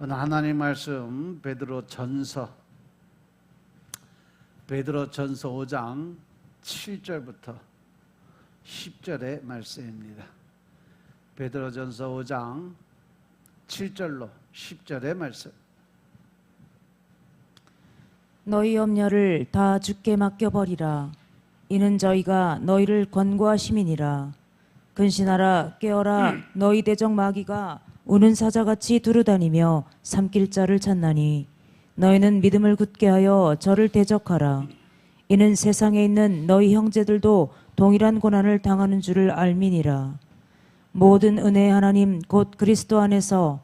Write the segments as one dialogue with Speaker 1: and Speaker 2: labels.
Speaker 1: 오늘 하나님 말씀 베드로전서 5장 7절부터 10절의 말씀입니다. 베드로전서 5장 7절로 10절의 말씀.
Speaker 2: 너희 염려를 다 주께 맡겨버리라. 이는 저희가 너희를 권고하심이니라. 근신하라, 깨어라. 너희 대적 마귀가 우는 사자같이 두루다니며 삼킬 자를 찾나니 너희는 믿음을 굳게 하여 저를 대적하라. 이는 세상에 있는 너희 형제들도 동일한 고난을 당하는 줄을 알미니라. 모든 은혜의 하나님 곧 그리스도 안에서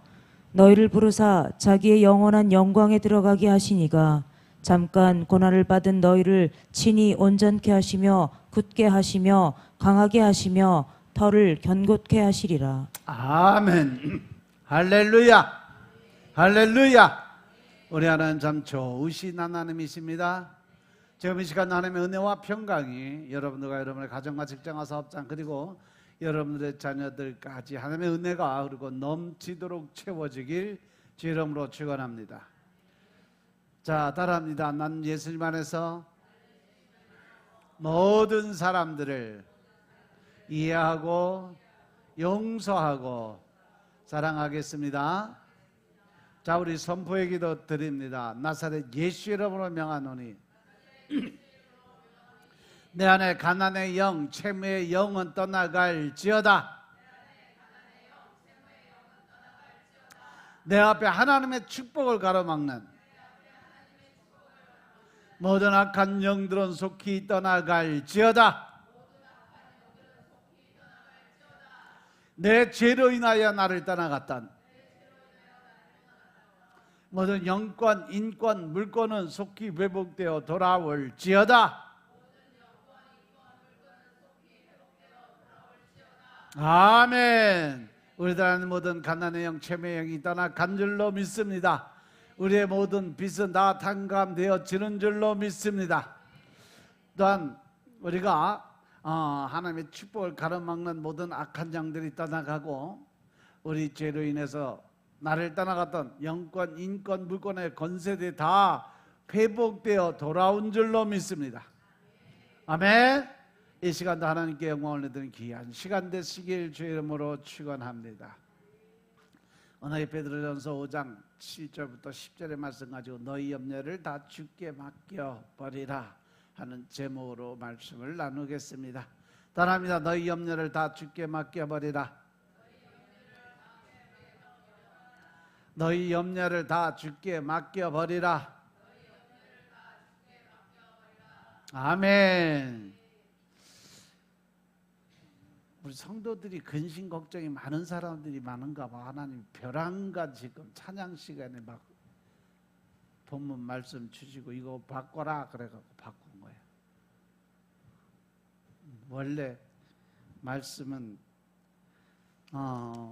Speaker 2: 너희를 부르사 자기의 영원한 영광에 들어가게 하시니가 잠깐 고난을 받은 너희를 친히 온전케 하시며 굳게 하시며 강하게 하시며 터를 견고케 하시리라.
Speaker 1: 아멘. 할렐루야. 할렐루야. 우리 하나님 참 좋으신 하나님이십니다. 지금 이 시간 하나님의 은혜와 평강이 여러분들과 여러분의 가정과 직장과 사업장 그리고 여러분들의 자녀들까지 하나님의 은혜가 그리고 넘치도록 채워지길 주 이름으로 축원합니다. 자, 따라합니다. 난 예수님 안에서 모든 사람들을 이해하고 용서하고 사랑하겠습니다. 자, 우리 선포의 기도 드립니다. 나사렛 예수 이름으로 명하노니 내 안에 가난의 영, 채무의 영은 떠나갈지어다. 내 앞에 하나님의 축복을 가로막는 모든 악한 영들은 속히 떠나갈지어다. 내 죄로 인하여 나를 떠나갔던 모든 영권, 인권, 물권은 속히 회복되어 돌아올지어다. 아멘. 우리들 안에 모든 가난의 영, 채무의 영이 떠나간 줄로 믿습니다. 우리의 모든 빚은 다 탕감되어지는 줄로 믿습니다. 또한 우리가 하나님의 축복을 가로막는 모든 악한 영들이 떠나가고 우리 죄로 인해서 나를 떠나갔던 영권, 인권, 물권의 권세들이 다 회복되어 돌아온 줄로 믿습니다. 아멘. 이 시간도 하나님께 영광을 내드리는 귀한 시간 되시길 주의 이름으로 축원합니다. 오늘 베드로전서 5장 7절부터 10절의 말씀 가지고 너희 염려를 다 주께 맡겨버리라 하는 제목으로 말씀을 나누겠습니다. 따라합니다. 너희 염려를 다 주께 맡겨버리라. 너희 염려를 다 주께 맡겨버리라. 아멘. 우리 성도들이 근심 걱정이 많은 사람들이 많은가 봐. 하나님 벼랑간 지금 찬양 시간에 막 본문 말씀 주시고 이거 바꿔라 그래갖고 바꾼 거예요. 원래 말씀은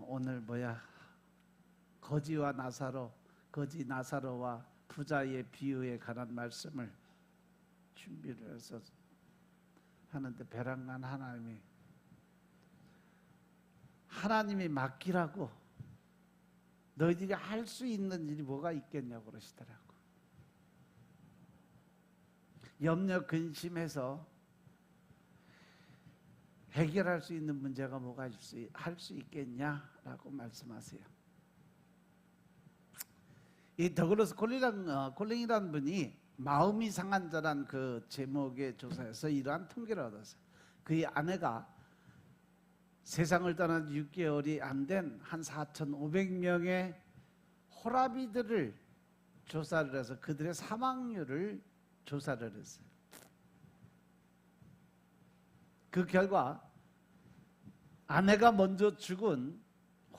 Speaker 1: 오늘 거지와 나사로, 거지 나사로와 부자의 비유에 관한 말씀을 준비를 해서 하는데 벼랑간 하나님이 맡기라고 너희들이 할 수 있는 일이 뭐가 있겠냐고 그러시더라고. 염려 근심해서 해결할 수 있는 문제가 뭐가 할 수 있겠냐라고 말씀하세요. 이 더글러스 콜링이라는 분이 마음이 상한 자란 그 제목의 조사에서 이러한 통계를 얻었어요. 그의 아내가 세상을 떠난 6개월이 안 된 한 4,500명의 호라비들을 조사를 해서 그들의 사망률을 조사를 했어요. 그 결과 아내가 먼저 죽은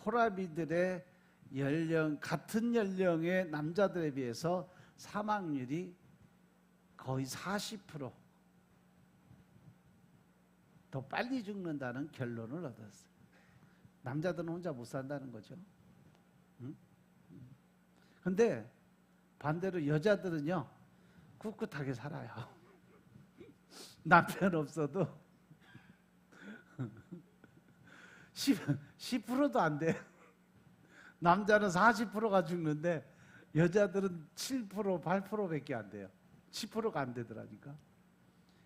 Speaker 1: 호라비들의 같은 연령의 남자들에 비해서 사망률이 거의 40% 더 빨리 죽는다는 결론을 얻었어요. 남자들은 혼자 못 산다는 거죠. 근데 반대로 여자들은요 꿋꿋하게 살아요. 남편 없어도 10%도 안 돼. 남자는 40%가 죽는데 여자들은 7%, 8%밖에 안 돼요. 10%가 안 되더라니까.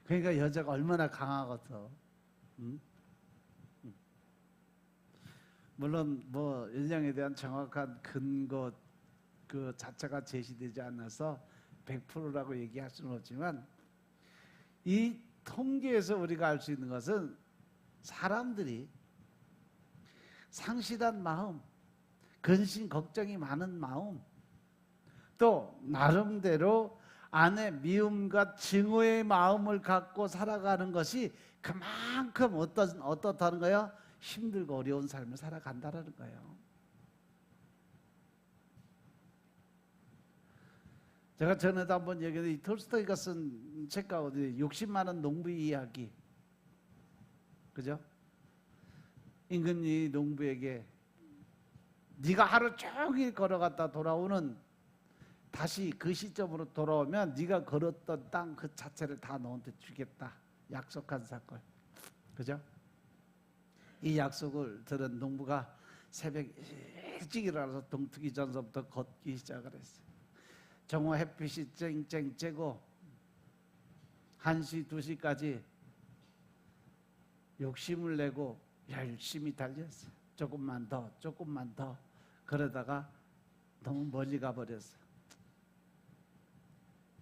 Speaker 1: 그러니까 여자가 얼마나 강하겠어. 응? 물론 뭐 일량에 대한 정확한 근거 그 자체가 제시되지 않아서 100%라고 얘기할 수는 없지만, 이 통계에서 우리가 알 수 있는 것은 사람들이 상실한 마음, 근심 걱정이 많은 마음, 또 나름대로 안에 미움과 증오의 마음을 갖고 살아가는 것이 그만큼 어떻다는 거예요? 힘들고 어려운 삶을 살아간다는 거예요. 제가 전에도 한번 얘기했는데, 이 톨스토이가 쓴 책 가운데 60만 원 농부 이야기, 그죠? 임금이 농부에게 네가 하루 종일 걸어갔다 돌아오는, 다시 그 시점으로 돌아오면 네가 걸었던 땅 그 자체를 다 너한테 주겠다 약속한 사건, 그죠? 이 약속을 들은 농부가 새벽 일찍 일어나서 동트기 전서부터 걷기 시작을 했어요. 정오 햇빛이 쨍쨍 쬐고 1시, 2시까지 욕심을 내고 열심히 달렸어요. 조금만 더, 조금만 더. 그러다가 너무 멀리 가버렸어요.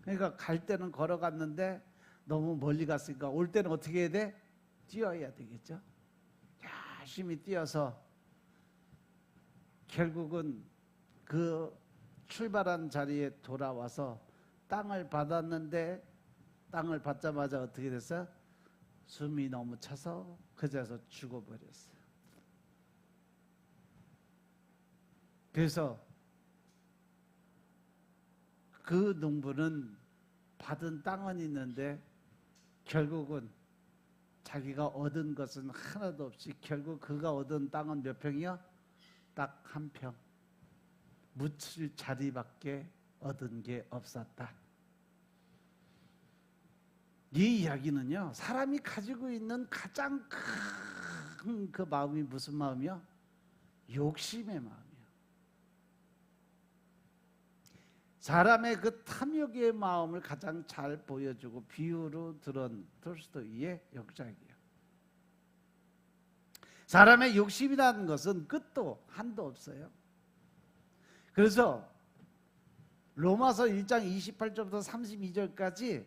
Speaker 1: 그러니까 갈 때는 걸어갔는데 너무 멀리 갔으니까 올 때는 어떻게 해야 돼? 뛰어야 되겠죠. 열심히 뛰어서 결국은 그 출발한 자리에 돌아와서 땅을 받았는데, 땅을 받자마자 어떻게 됐어요? 숨이 너무 차서 그 자리에서 죽어버렸어요. 그래서 그 농부는 받은 땅은 있는데 결국은 자기가 얻은 것은 하나도 없이, 결국 그가 얻은 땅은 몇 평이요? 딱 1평. 묻힐 자리밖에 얻은 게 없었다. 이 이야기는요, 사람이 가지고 있는 가장 큰 그 마음이 무슨 마음이요? 욕심의 마음이요. 사람의 그 탐욕의 마음을 가장 잘 보여주고 비유로 들은 톨스토이의 역작이에요. 사람의 욕심이라는 것은 끝도 한도 없어요. 그래서 로마서 1장 28절부터 32절까지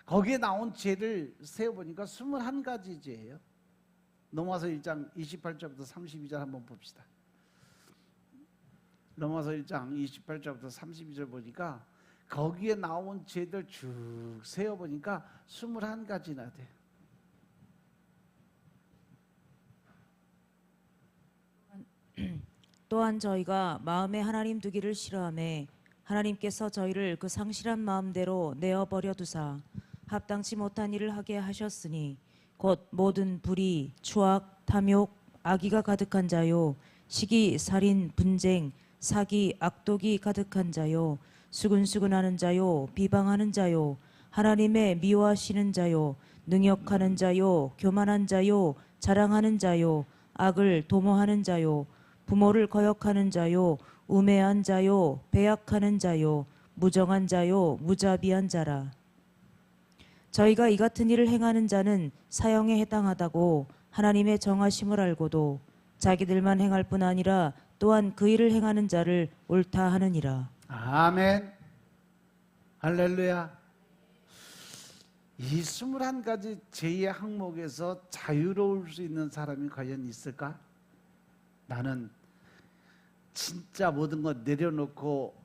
Speaker 1: 거기에 나온 죄를 세어보니까 21가지 죄예요. 로마서 1장 28절부터 32절 한번 봅시다. 로마서 1장 28절부터 32절 보니까 거기에 나온 죄들 쭉 세어보니까 21가지나 돼.
Speaker 2: 또한 저희가 마음에 하나님 두기를 싫어하매 하나님께서 저희를 그 상실한 마음대로 내어버려 두사 합당치 못한 일을 하게 하셨으니 곧 모든 불의, 추악, 탐욕, 악의가 가득한 자요, 시기, 살인, 분쟁, 사기, 악독이 가득한 자요, 수근수근하는 자요, 비방하는 자요, 하나님의 미워하시는 자요, 능욕하는 자요, 교만한 자요, 자랑하는 자요, 악을 도모하는 자요, 부모를 거역하는 자요, 우매한 자요, 배약하는 자요, 무정한 자요, 무자비한 자라. 저희가 이 같은 일을 행하는 자는 사형에 해당하다고 하나님의 정하심을 알고도 자기들만 행할 뿐 아니라 또한 그 일을 행하는 자를 옳다 하느니라.
Speaker 1: 아멘. 할렐루야. 이 21가지 죄의 항목에서 자유로울 수 있는 사람이 과연 있을까? 나는 진짜 모든 것 내려놓고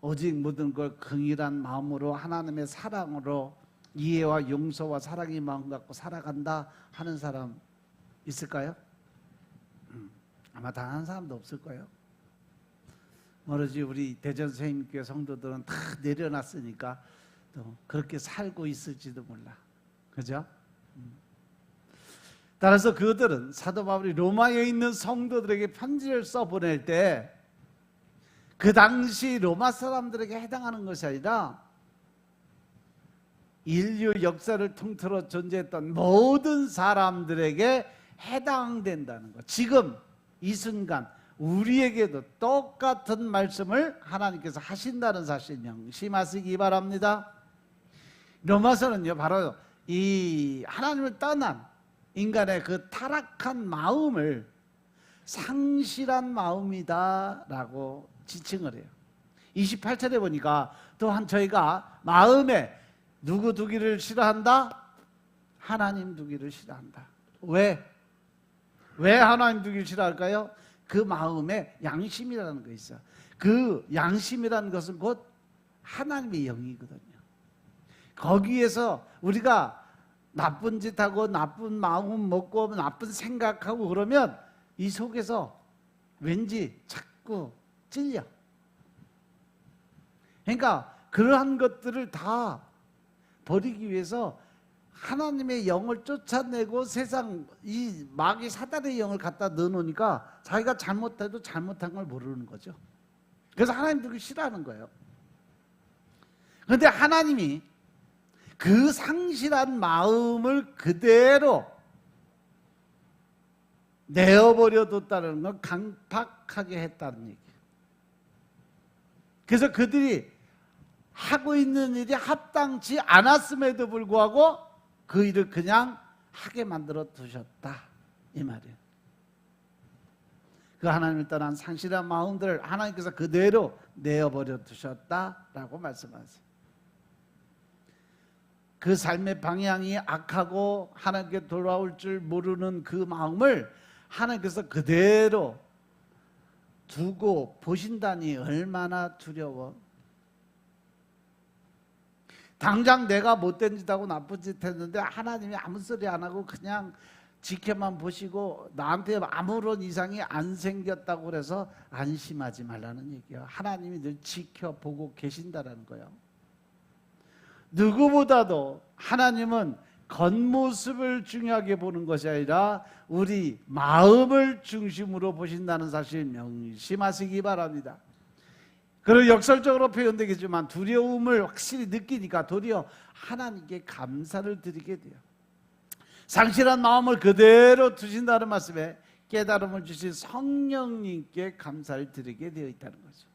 Speaker 1: 오직 모든 걸 긍휼한 마음으로 하나님의 사랑으로 이해와 용서와 사랑의 마음 갖고 살아간다 하는 사람 있을까요? 아마 단 한 사람도 없을 거예요. 오로지 우리 대전세임교회 성도들은 다 내려놨으니까 또 그렇게 살고 있을지도 몰라. 그죠? 따라서 그들은 사도 바울이 로마에 있는 성도들에게 편지를 써보낼 때 그 당시 로마 사람들에게 해당하는 것이 아니라 인류 역사를 통틀어 존재했던 모든 사람들에게 해당된다는 것. 지금 이 순간 우리에게도 똑같은 말씀을 하나님께서 하신다는 사실 명심하시기 바랍니다. 로마서는요, 바로 이 하나님을 떠난 인간의 그 타락한 마음을 상실한 마음이다라고 지칭을 해요. 28절에 보니까 또한 저희가 마음에 누구 두기를 싫어한다? 하나님 두기를 싫어한다. 왜 하나님 두기를 싫어할까요? 그 마음에 양심이라는 거 있어요. 그 양심이라는 것은 곧 하나님의 영이거든요. 거기에서 우리가 나쁜 짓하고 나쁜 마음 먹고 나쁜 생각하고 그러면 이 속에서 왠지 자꾸 찔려. 그러니까 그러한 것들을 다 버리기 위해서 하나님의 영을 쫓아내고 세상 이 마귀 사단의 영을 갖다 넣어놓으니까 자기가 잘못해도 잘못한 걸 모르는 거죠. 그래서 하나님 두기 싫어하는 거예요. 그런데 하나님이 그 상실한 마음을 그대로 내어버려뒀다는 건 강팍하게 했다는 얘기예요. 그래서 그들이 하고 있는 일이 합당치 않았음에도 불구하고 그 일을 그냥 하게 만들어 두셨다 이 말이에요. 그 하나님을 떠난 상실한 마음들을 하나님께서 그대로 내어버려 두셨다라고 말씀하세요. 그 삶의 방향이 악하고 하나님께 돌아올 줄 모르는 그 마음을 하나님께서 그대로 두고 보신다니 얼마나 두려워. 당장 내가 못된 짓하고 나쁜 짓 했는데 하나님이 아무 소리 안 하고 그냥 지켜만 보시고 나한테 아무런 이상이 안 생겼다고 그래서 안심하지 말라는 얘기예요. 하나님이 늘 지켜보고 계신다라는 거예요. 누구보다도 하나님은 겉모습을 중요하게 보는 것이 아니라 우리 마음을 중심으로 보신다는 사실 명심하시기 바랍니다. 그리고 역설적으로 표현되겠지만 두려움을 확실히 느끼니까 도리어 하나님께 감사를 드리게 돼요. 상실한 마음을 그대로 두신다는 말씀에 깨달음을 주신 성령님께 감사를 드리게 되어 있다는 거죠.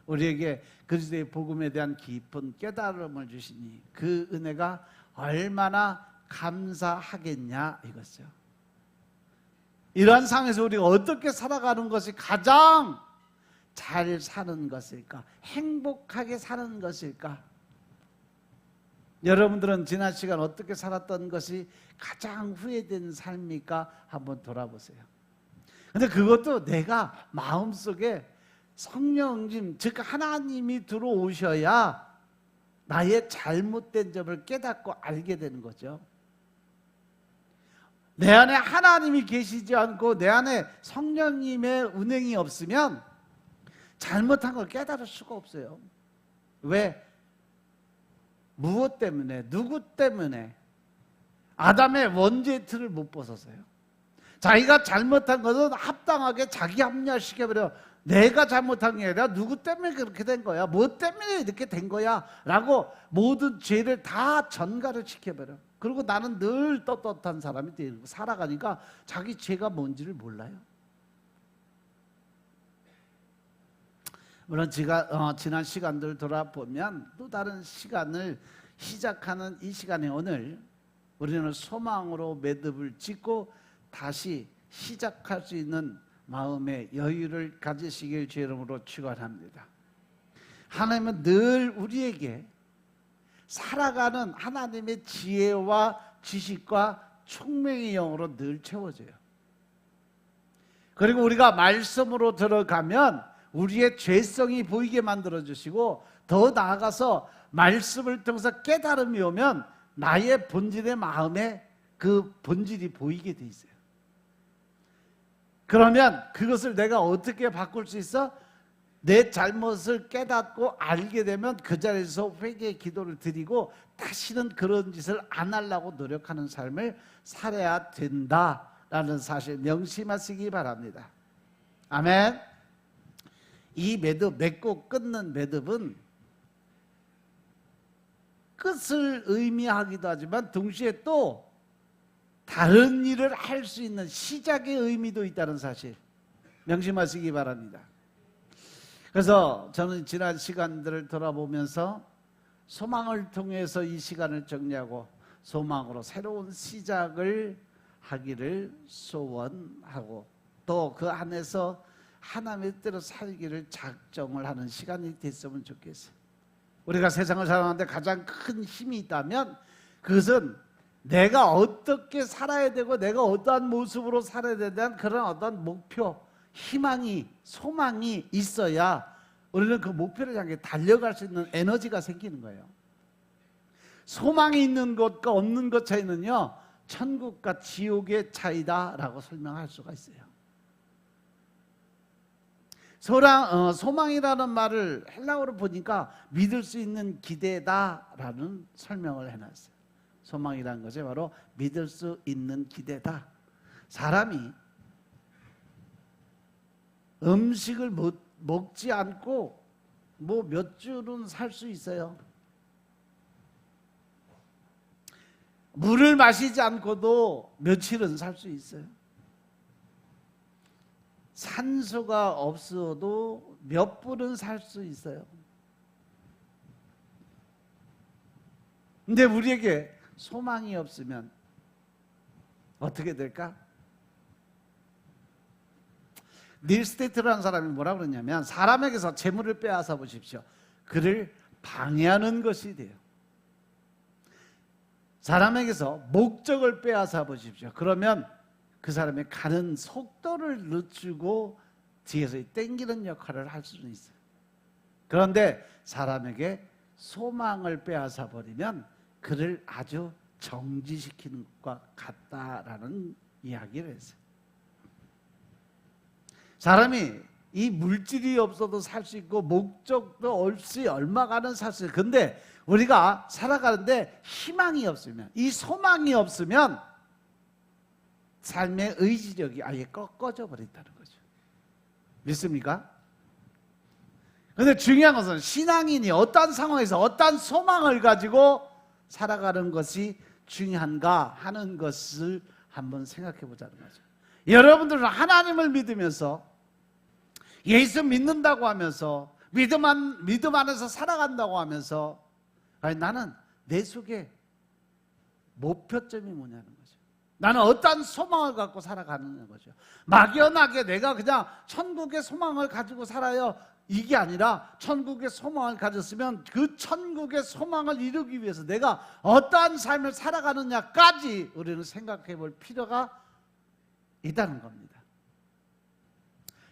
Speaker 1: 우리에게 그리스도의 복음에 대한 깊은 깨달음을 주시니 그 은혜가 얼마나 감사하겠냐 이것이죠. 이러한 상황에서 우리가 어떻게 살아가는 것이 가장 잘 사는 것일까? 행복하게 사는 것일까? 여러분들은 지난 시간 어떻게 살았던 것이 가장 후회되는 삶입니까? 한번 돌아보세요. 근데 그것도 내가 마음속에 성령님, 즉 하나님이 들어오셔야 나의 잘못된 점을 깨닫고 알게 되는 거죠. 내 안에 하나님이 계시지 않고 내 안에 성령님의 운행이 없으면 잘못한 걸 깨달을 수가 없어요. 왜? 무엇 때문에? 누구 때문에? 아담의 원죄의 틀을 못 벗어서요. 자기가 잘못한 것은 합당하게 자기 합리화시켜버려. 내가 잘못한 게 아니라 누구 때문에 그렇게 된 거야? 뭐 때문에 이렇게 된 거야? 라고 모든 죄를 다 전가를 시켜버려. 그리고 나는 늘 떳떳한 사람이 되고 살아가니까 자기 죄가 뭔지를 몰라요. 물론 제가 지난 시간들 돌아보면 또 다른 시간을 시작하는 이 시간에 오늘 우리는 소망으로 매듭을 짓고 다시 시작할 수 있는 마음의 여유를 가지시길 주의 이름으로 축원합니다. 하나님은 늘 우리에게 살아가는 하나님의 지혜와 지식과 총명의 영으로 늘 채워줘요. 그리고 우리가 말씀으로 들어가면 우리의 죄성이 보이게 만들어주시고 더 나아가서 말씀을 통해서 깨달음이 오면 나의 본질의 마음에 그 본질이 보이게 돼 있어요. 그러면 그것을 내가 어떻게 바꿀 수 있어? 내 잘못을 깨닫고 알게 되면 그 자리에서 회개의 기도를 드리고 다시는 그런 짓을 안 하려고 노력하는 삶을 살아야 된다라는 사실 명심하시기 바랍니다. 아멘. 이 매듭, 맺고 끊는 매듭은 끝을 의미하기도 하지만 동시에 또 다른 일을 할 수 있는 시작의 의미도 있다는 사실. 명심하시기 바랍니다. 그래서 저는 지난 시간들을 돌아보면서 소망을 통해서 이 시간을 정리하고 소망으로 새로운 시작을 하기를 소원하고 또 그 안에서 하나님의 뜻대로 살기를 작정을 하는 시간이 됐으면 좋겠어요. 우리가 세상을 살아가는데 가장 큰 힘이 있다면 그것은 내가 어떻게 살아야 되고 내가 어떠한 모습으로 살아야 되는 그런 어떤 목표, 희망이, 소망이 있어야 우리는 그 목표를 향해 달려갈 수 있는 에너지가 생기는 거예요. 소망이 있는 것과 없는 것 차이는요, 천국과 지옥의 차이다라고 설명할 수가 있어요. 소망이라는 말을 헬라어로 보니까 믿을 수 있는 기대다라는 설명을 해놨어요. 소망이라는 것이 바로 믿을 수 있는 기대다. 사람이 음식을 먹지 않고 뭐 몇 주는 살 수 있어요. 물을 마시지 않고도 며칠은 살 수 있어요. 산소가 없어도 몇 분은 살 수 있어요. 근데 우리에게 소망이 없으면 어떻게 될까? 닐 스테이트라는 사람이 뭐라 그러냐면 사람에게서 재물을 빼앗아 보십시오. 그를 방해하는 것이 돼요. 사람에게서 목적을 빼앗아 보십시오. 그러면 그 사람의 가는 속도를 늦추고 뒤에서 땡기는 역할을 할 수는 있어요. 그런데 사람에게 소망을 빼앗아 버리면 그를 아주 정지시키는 것과 같다라는 이야기를 했어요. 사람이 이 물질이 없어도 살 수 있고 목적도 없이 얼마간은 살 수 있어요. 근데 우리가 살아가는데 희망이 없으면, 이 소망이 없으면 삶의 의지력이 아예 꺾어져 버린다는 거죠. 믿습니까? 그런데 중요한 것은 신앙인이 어떤 상황에서 어떤 소망을 가지고 살아가는 것이 중요한가 하는 것을 한번 생각해 보자는 거죠. 여러분들은 하나님을 믿으면서 예수 믿는다고 하면서 믿음 안에서 살아간다고 하면서 아니, 나는 내 속에 목표점이 뭐냐는 거죠. 나는 어떤 소망을 갖고 살아가는 거죠. 막연하게 내가 그냥 천국의 소망을 가지고 살아요, 이게 아니라 천국의 소망을 가졌으면 그 천국의 소망을 이루기 위해서 내가 어떠한 삶을 살아가느냐까지 우리는 생각해 볼 필요가 있다는 겁니다.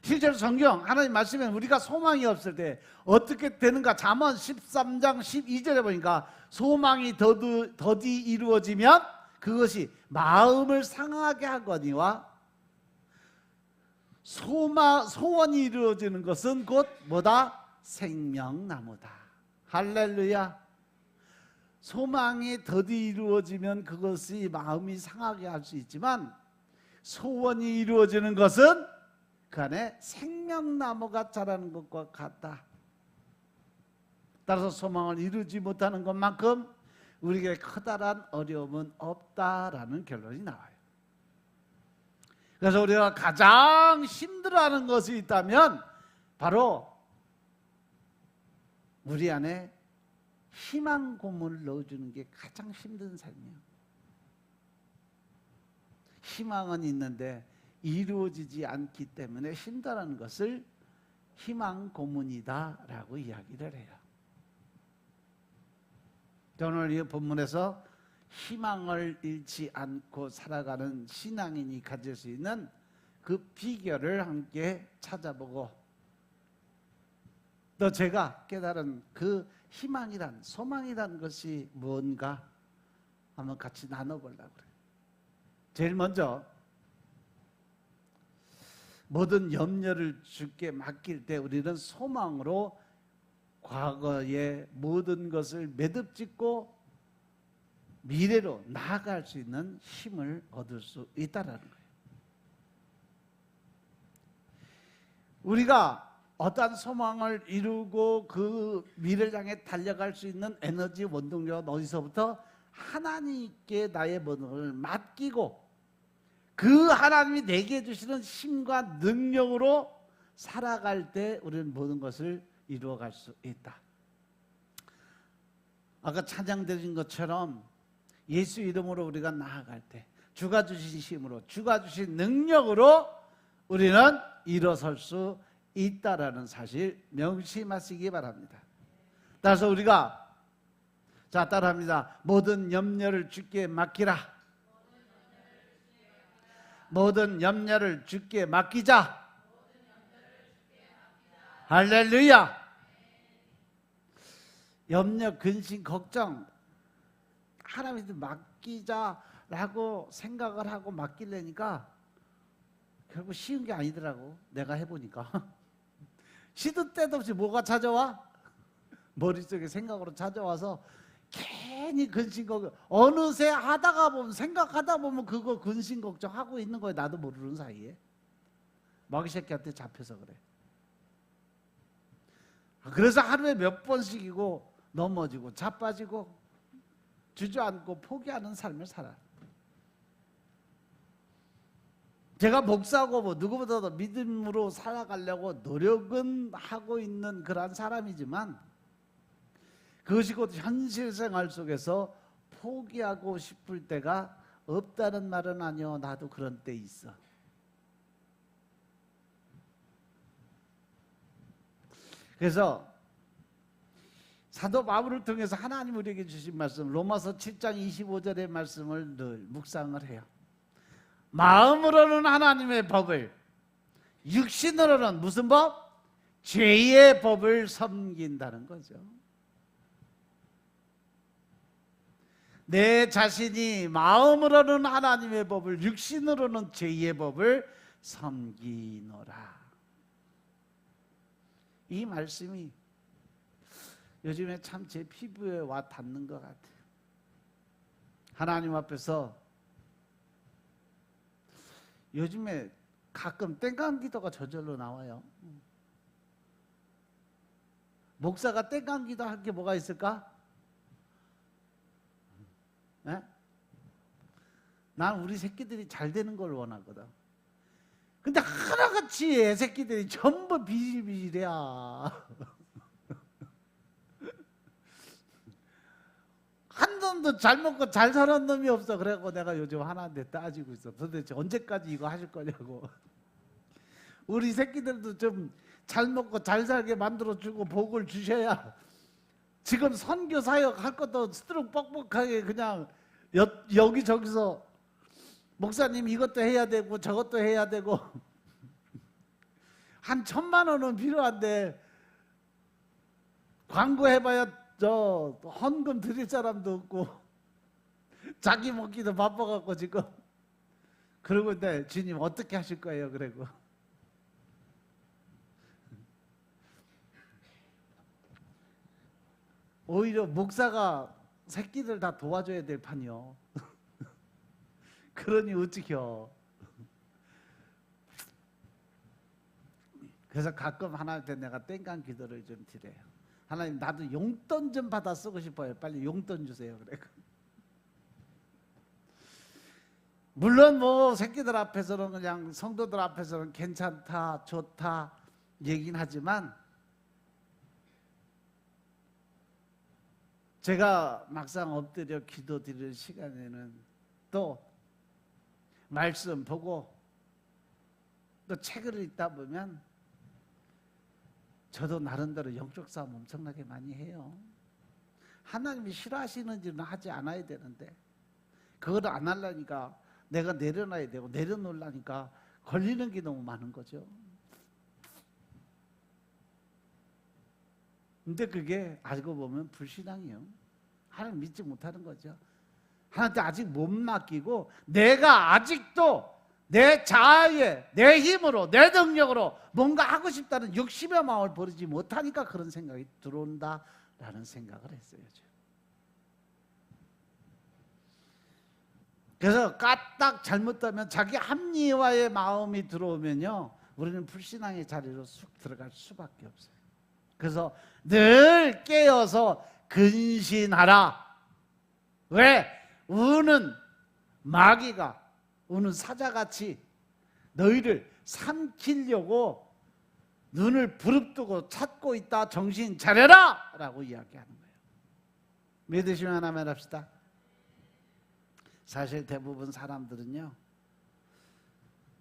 Speaker 1: 실제로 성경 하나님 말씀에 우리가 소망이 없을 때 어떻게 되는가, 잠언 13장 12절에 보니까 소망이 더디 이루어지면 그것이 마음을 상하게 하거니와 소원이 이루어지는 것은 곧 뭐다? 생명나무다. 할렐루야. 소망이 더디 이루어지면 그것이 마음이 상하게 할 수 있지만 소원이 이루어지는 것은 그 안에 생명나무가 자라는 것과 같다. 따라서 소망을 이루지 못하는 것만큼 우리에게 커다란 어려움은 없다라는 결론이 나와요. 그래서 우리가 가장 힘들어하는 것이 있다면 바로 우리 안에 희망 고문을 넣어주는 게 가장 힘든 삶이에요. 희망은 있는데 이루어지지 않기 때문에 힘들어하는 것을 희망 고문이다라고 이야기를 해요. 오늘 이 본문에서 희망을 잃지 않고 살아가는 신앙인이 가질 수 있는 그 비결을 함께 찾아보고 또 제가 깨달은 그 희망이란, 소망이란 것이 뭔가 한번 같이 나눠보려고 그래요. 제일 먼저 모든 염려를 주께 맡길 때 우리는 소망으로 과거의 모든 것을 매듭짓고 미래로 나아갈 수 있는 힘을 얻을 수 있다는 거예요. 우리가 어떠한 소망을 이루고 그 미래를 향해 달려갈 수 있는 에너지, 원동력은 어디서부터? 하나님께 나의 모든 것을 맡기고 그 하나님이 내게 주시는 힘과 능력으로 살아갈 때 우리는 모든 것을 이루어갈 수 있다. 아까 찬양드린 것처럼 예수 이름으로 우리가 나아갈 때 주가 주신 힘으로, 주가 주신 능력으로 우리는 일어설 수 있다라는 사실 명심하시기 바랍니다. 따라서 우리가 자 따라합니다. 모든 염려를 주께 맡기라. 모든 염려를 주께 맡기자. 할렐루야. 염려, 근심, 걱정 하나님한테 맡기자라고 생각을 하고 맡기려니까 결국 쉬운 게 아니더라고. 내가 해보니까 시도 때도 없이 뭐가 찾아와? 머릿속에 생각으로 찾아와서 괜히 근심 걱정, 어느새 하다가 보면, 생각하다 보면 그거 근심 걱정하고 있는 거예요. 나도 모르는 사이에. 마귀 새끼한테 잡혀서 그래. 그래서 하루에 몇 번씩이고 넘어지고 자빠지고 주저앉고 포기하는 삶을 살아요. 제가 목사고 뭐 누구보다도 믿음으로 살아가려고 노력은 하고 있는 그런 사람이지만 그것이 곧 현실 생활 속에서 포기하고 싶을 때가 없다는 말은 아니요. 나도 그런 때 있어. 그래서 사도 바울을 통해서 하나님 우리에게 주신 말씀, 로마서 7장 25절의 말씀을 늘 묵상을 해요. 마음으로는 하나님의 법을, 육신으로는 무슨 법? 죄의 법을 섬긴다는 거죠. 내 자신이 마음으로는 하나님의 법을, 육신으로는 죄의 법을 섬기노라. 이 말씀이 요즘에 참 제 피부에 와 닿는 것 같아요. 하나님 앞에서 요즘에 가끔 땡깡 기도가 저절로 나와요. 목사가 땡깡 기도 할 게 뭐가 있을까? 네? 난 우리 새끼들이 잘 되는 걸 원하거든. 근데 하나같이 애새끼들이 전부 비질비질이야. 한 놈도 잘 먹고 잘 사는 놈이 없어. 그래갖고 내가 요즘 하나한테 따지고 있어. 도대체 언제까지 이거 하실 거냐고. 우리 새끼들도 좀 잘 먹고 잘 살게 만들어주고 복을 주셔야 지금 선교 사역 할 것도 스트럭 뻑뻑하게 그냥 여기저기서 목사님 이것도 해야 되고 저것도 해야 되고 한 1,000만 원은 필요한데 광고해봐야 저 헌금 드릴 사람도 없고 자기 먹기도 바빠갖고 지금 그러고 있는데 주님 어떻게 하실 거예요? 그러고 오히려 목사가 새끼들 다 도와줘야 될 판이요. 그러니 어찌겨. 그래서 가끔 하나님한테 내가 땡깡 기도를 좀 드려요. 하나님 나도 용돈 좀 받아 쓰고 싶어요. 빨리 용돈 주세요. 그래. 물론 뭐 새끼들 앞에서는 그냥 성도들 앞에서는 괜찮다, 좋다 얘기는 하지만 제가 막상 엎드려 기도 드리는 시간에는 또 말씀 보고 또 책을 읽다 보면 저도 나름대로 영적 싸움 엄청나게 많이 해요. 하나님이 싫어하시는 일은 하지 않아야 되는데 그걸 안 하려니까 내가 내려놔야 되고 내려놓으려니까 걸리는 게 너무 많은 거죠. 근데 그게 알고 보면 불신앙이에요. 하나님 믿지 못하는 거죠. 하나님한테 아직 못 맡기고 내가 아직도 내 자아에 내 힘으로 내 능력으로 뭔가 하고 싶다는 욕심의 마음을 버리지 못하니까 그런 생각이 들어온다라는 생각을 했어요. 그래서 까딱 잘못하면 자기 합리화의 마음이 들어오면요 우리는 불신앙의 자리로 쑥 들어갈 수밖에 없어요. 그래서 늘 깨어서 근신하라. 왜? 우는 마귀가 우는 사자같이 너희를 삼키려고 눈을 부릅뜨고 찾고 있다. 정신 차려라! 라고 이야기하는 거예요. 믿으시면 아멘 합시다. 사실 대부분 사람들은요,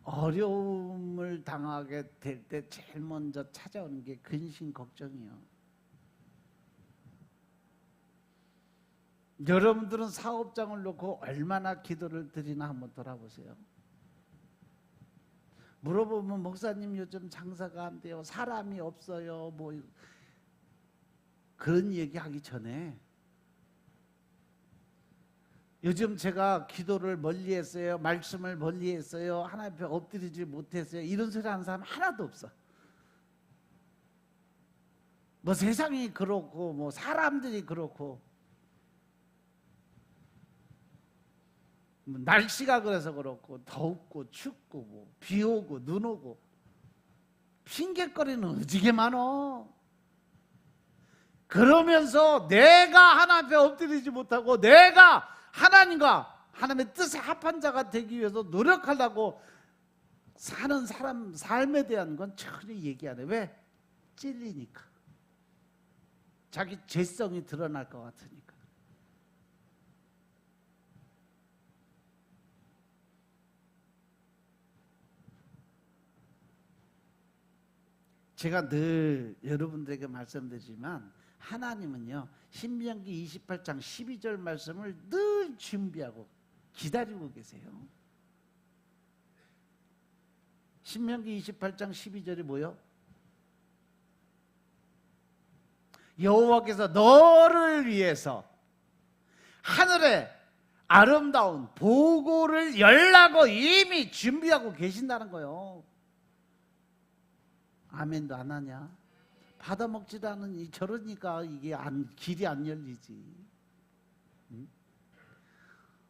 Speaker 1: 어려움을 당하게 될 때 제일 먼저 찾아오는 게 근심 걱정이요. 여러분들은 사업장을 놓고 얼마나 기도를 드리나 한번 돌아보세요. 물어보면 목사님 요즘 장사가 안 돼요. 사람이 없어요. 뭐 그런 얘기하기 전에 요즘 제가 기도를 멀리했어요. 말씀을 멀리했어요. 하나님 앞에 엎드리지 못했어요. 이런 소리 하는 사람 하나도 없어. 뭐 세상이 그렇고 뭐 사람들이 그렇고 뭐 날씨가 그래서 그렇고 덥고 춥고 뭐 비 오고 눈 오고 핑계거리는 어지게 많어. 그러면서 내가 하나님 앞에 엎드리지 못하고 내가 하나님과 하나님의 뜻에 합한 자가 되기 위해서 노력하려고 사는 사람 삶에 대한 건 전혀 얘기 안 해. 왜? 찔리니까. 자기 죄성이 드러날 것 같으니까. 제가 늘 여러분들에게 말씀드리지만 하나님은요, 신명기 28장 12절 말씀을 늘 준비하고 기다리고 계세요. 신명기 28장 12절이 뭐요? 여호와께서 너를 위해서 하늘에 아름다운 보고를 열라고 이미 준비하고 계신다는 거예요. 아멘도 안 하냐? 받아먹지도 않으니 저러니까 이게 길이 안 열리지. 응?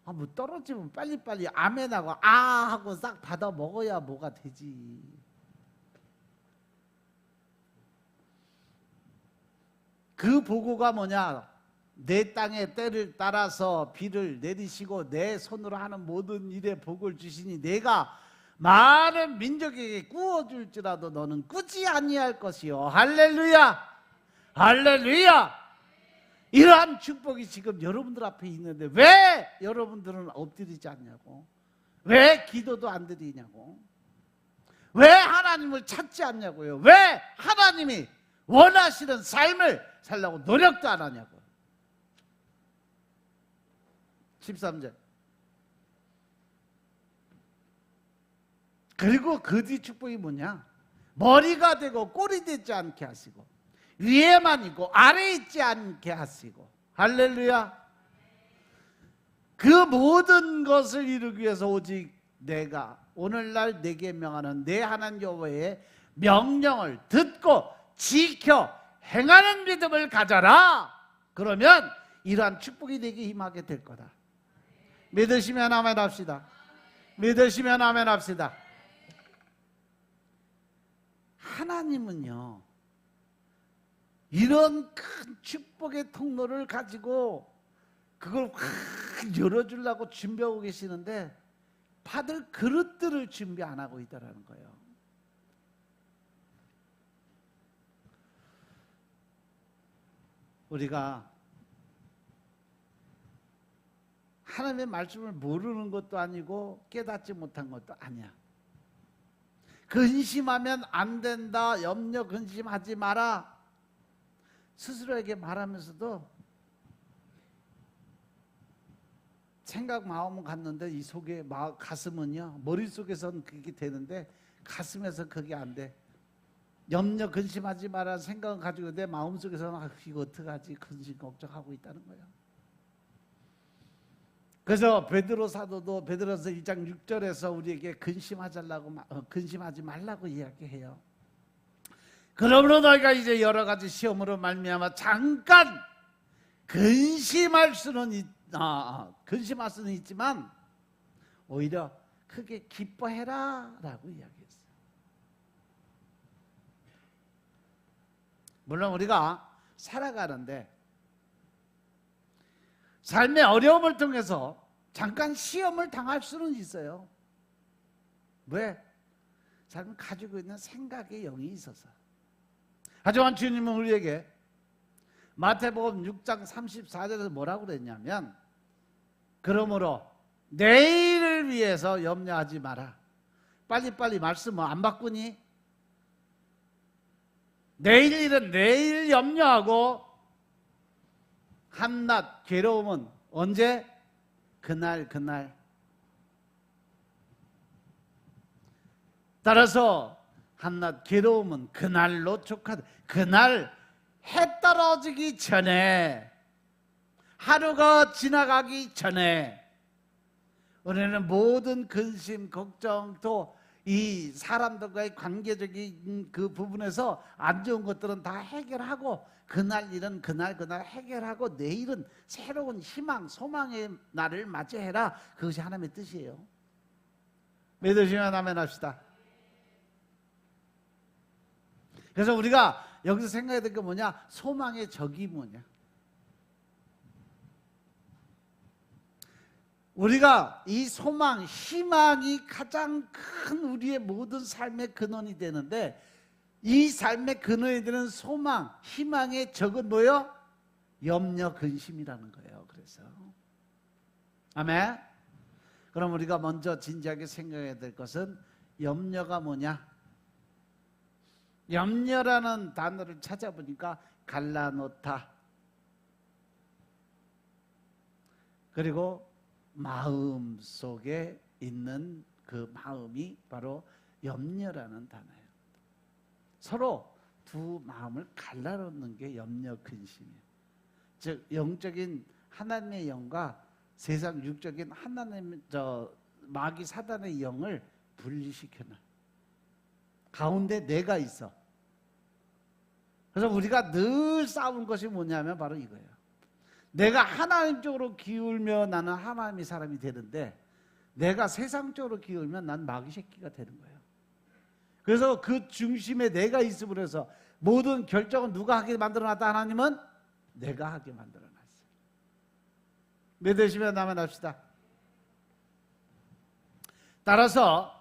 Speaker 1: 뭐 떨어지면 빨리빨리 아멘하고 아 하고 싹 받아먹어야 뭐가 되지. 그 보고가 뭐냐? 내 땅에 때를 따라서 비를 내리시고 내 손으로 하는 모든 일에 복을 주시니 내가 많은 민족에게 꾸어줄지라도 너는 꾸지 아니할 것이요. 할렐루야, 할렐루야. 이러한 축복이 지금 여러분들 앞에 있는데 왜 여러분들은 엎드리지 않냐고, 왜 기도도 안 드리냐고, 왜 하나님을 찾지 않냐고요, 왜 하나님이 원하시는 삶을 살려고 노력도 안 하냐고. 13절. 그리고 그 뒤 축복이 뭐냐? 머리가 되고 꼴이 되지 않게 하시고 위에만 있고 아래에 있지 않게 하시고. 할렐루야. 그 모든 것을 이루기 위해서 오직 내가 오늘날 내게 명하는 내 하나님 여호와의 명령을 듣고 지켜 행하는 믿음을 가져라. 그러면 이러한 축복이 내게 임하게 될 거다. 믿으시면 아멘 합시다. 믿으시면 아멘 합시다. 하나님은요, 이런 큰 축복의 통로를 가지고 그걸 확 열어주려고 준비하고 계시는데 받을 그릇들을 준비 안 하고 있다는 거예요. 우리가 하나님의 말씀을 모르는 것도 아니고 깨닫지 못한 것도 아니야. 근심하면 안 된다. 염려 근심하지 마라. 스스로에게 말하면서도 생각 마음은 갔는데 이 속에 가슴은요, 머릿속에서는 그게 되는데 가슴에서 그게 안 돼. 염려 근심하지 마라 생각은 가지고 내 마음속에서는 이거 어떡하지 근심 걱정하고 있다는 거예요. 그래서 베드로 사도도 베드로서 1장 6절에서 우리에게 근심하지 말라고 이야기해요. 그러므로 너희가 이제 여러 가지 시험으로 말미암아 잠깐 근심할 수는 있지만 오히려 크게 기뻐해라 라고 이야기했어요. 물론 우리가 살아가는데 삶의 어려움을 통해서 잠깐 시험을 당할 수는 있어요. 왜? 사람은 가지고 있는 생각의 영이 있어서. 하지만 주님은 우리에게 마태복음 6장 34절에서 뭐라고 그랬냐면, 그러므로 내일을 위해서 염려하지 마라. 빨리빨리 말씀 안 바꾸니? 내일 일은 내일 염려하고 한낱 괴로움은 언제? 그날. 따라서 한낱 괴로움은 그날로 족하다. 그날 해 떨어지기 전에, 하루가 지나가기 전에 우리는 모든 근심, 걱정, 또 이 사람들과의 관계적인 그 부분에서 안 좋은 것들은 다 해결하고, 그날 일은 그날 해결하고, 내일은 새로운 희망, 소망의 날을 맞이해라. 그것이 하나님의 뜻이에요. 믿으시면 아멘 합시다. 그래서 우리가 여기서 생각해야 될 게 뭐냐? 소망의 적이 뭐냐? 우리가 이 소망, 희망이 가장 큰 우리의 모든 삶의 근원이 되는데, 이 삶의 근원이 되는 소망, 희망의 적은 뭐예요? 염려, 근심이라는 거예요. 그래서 아멘. 그럼 우리가 먼저 진지하게 생각해야 될 것은 염려가 뭐냐? 염려라는 단어를 찾아보니까 갈라놓다, 그리고 마음 속에 있는 그 마음이 바로 염려라는 단어예요. 서로 두 마음을 갈라놓는 게 염려, 근심이에요. 즉 영적인 하나님의 영과 세상 육적인 하나님, 마귀 사단의 영을 분리시켜놔. 가운데 내가 있어. 그래서 우리가 늘 싸운 것이 뭐냐면 바로 이거예요. 내가 하나님 쪽으로 기울면 나는 하나님의 사람이 되는데, 내가 세상 쪽으로 기울면 난 마귀 새끼가 되는 거예요. 그래서 그 중심에 내가 있음으로 해서 모든 결정은 누가 하게 만들어놨다? 하나님은 내가 하게 만들어놨어요. 믿으시면 아멘 합시다. 따라서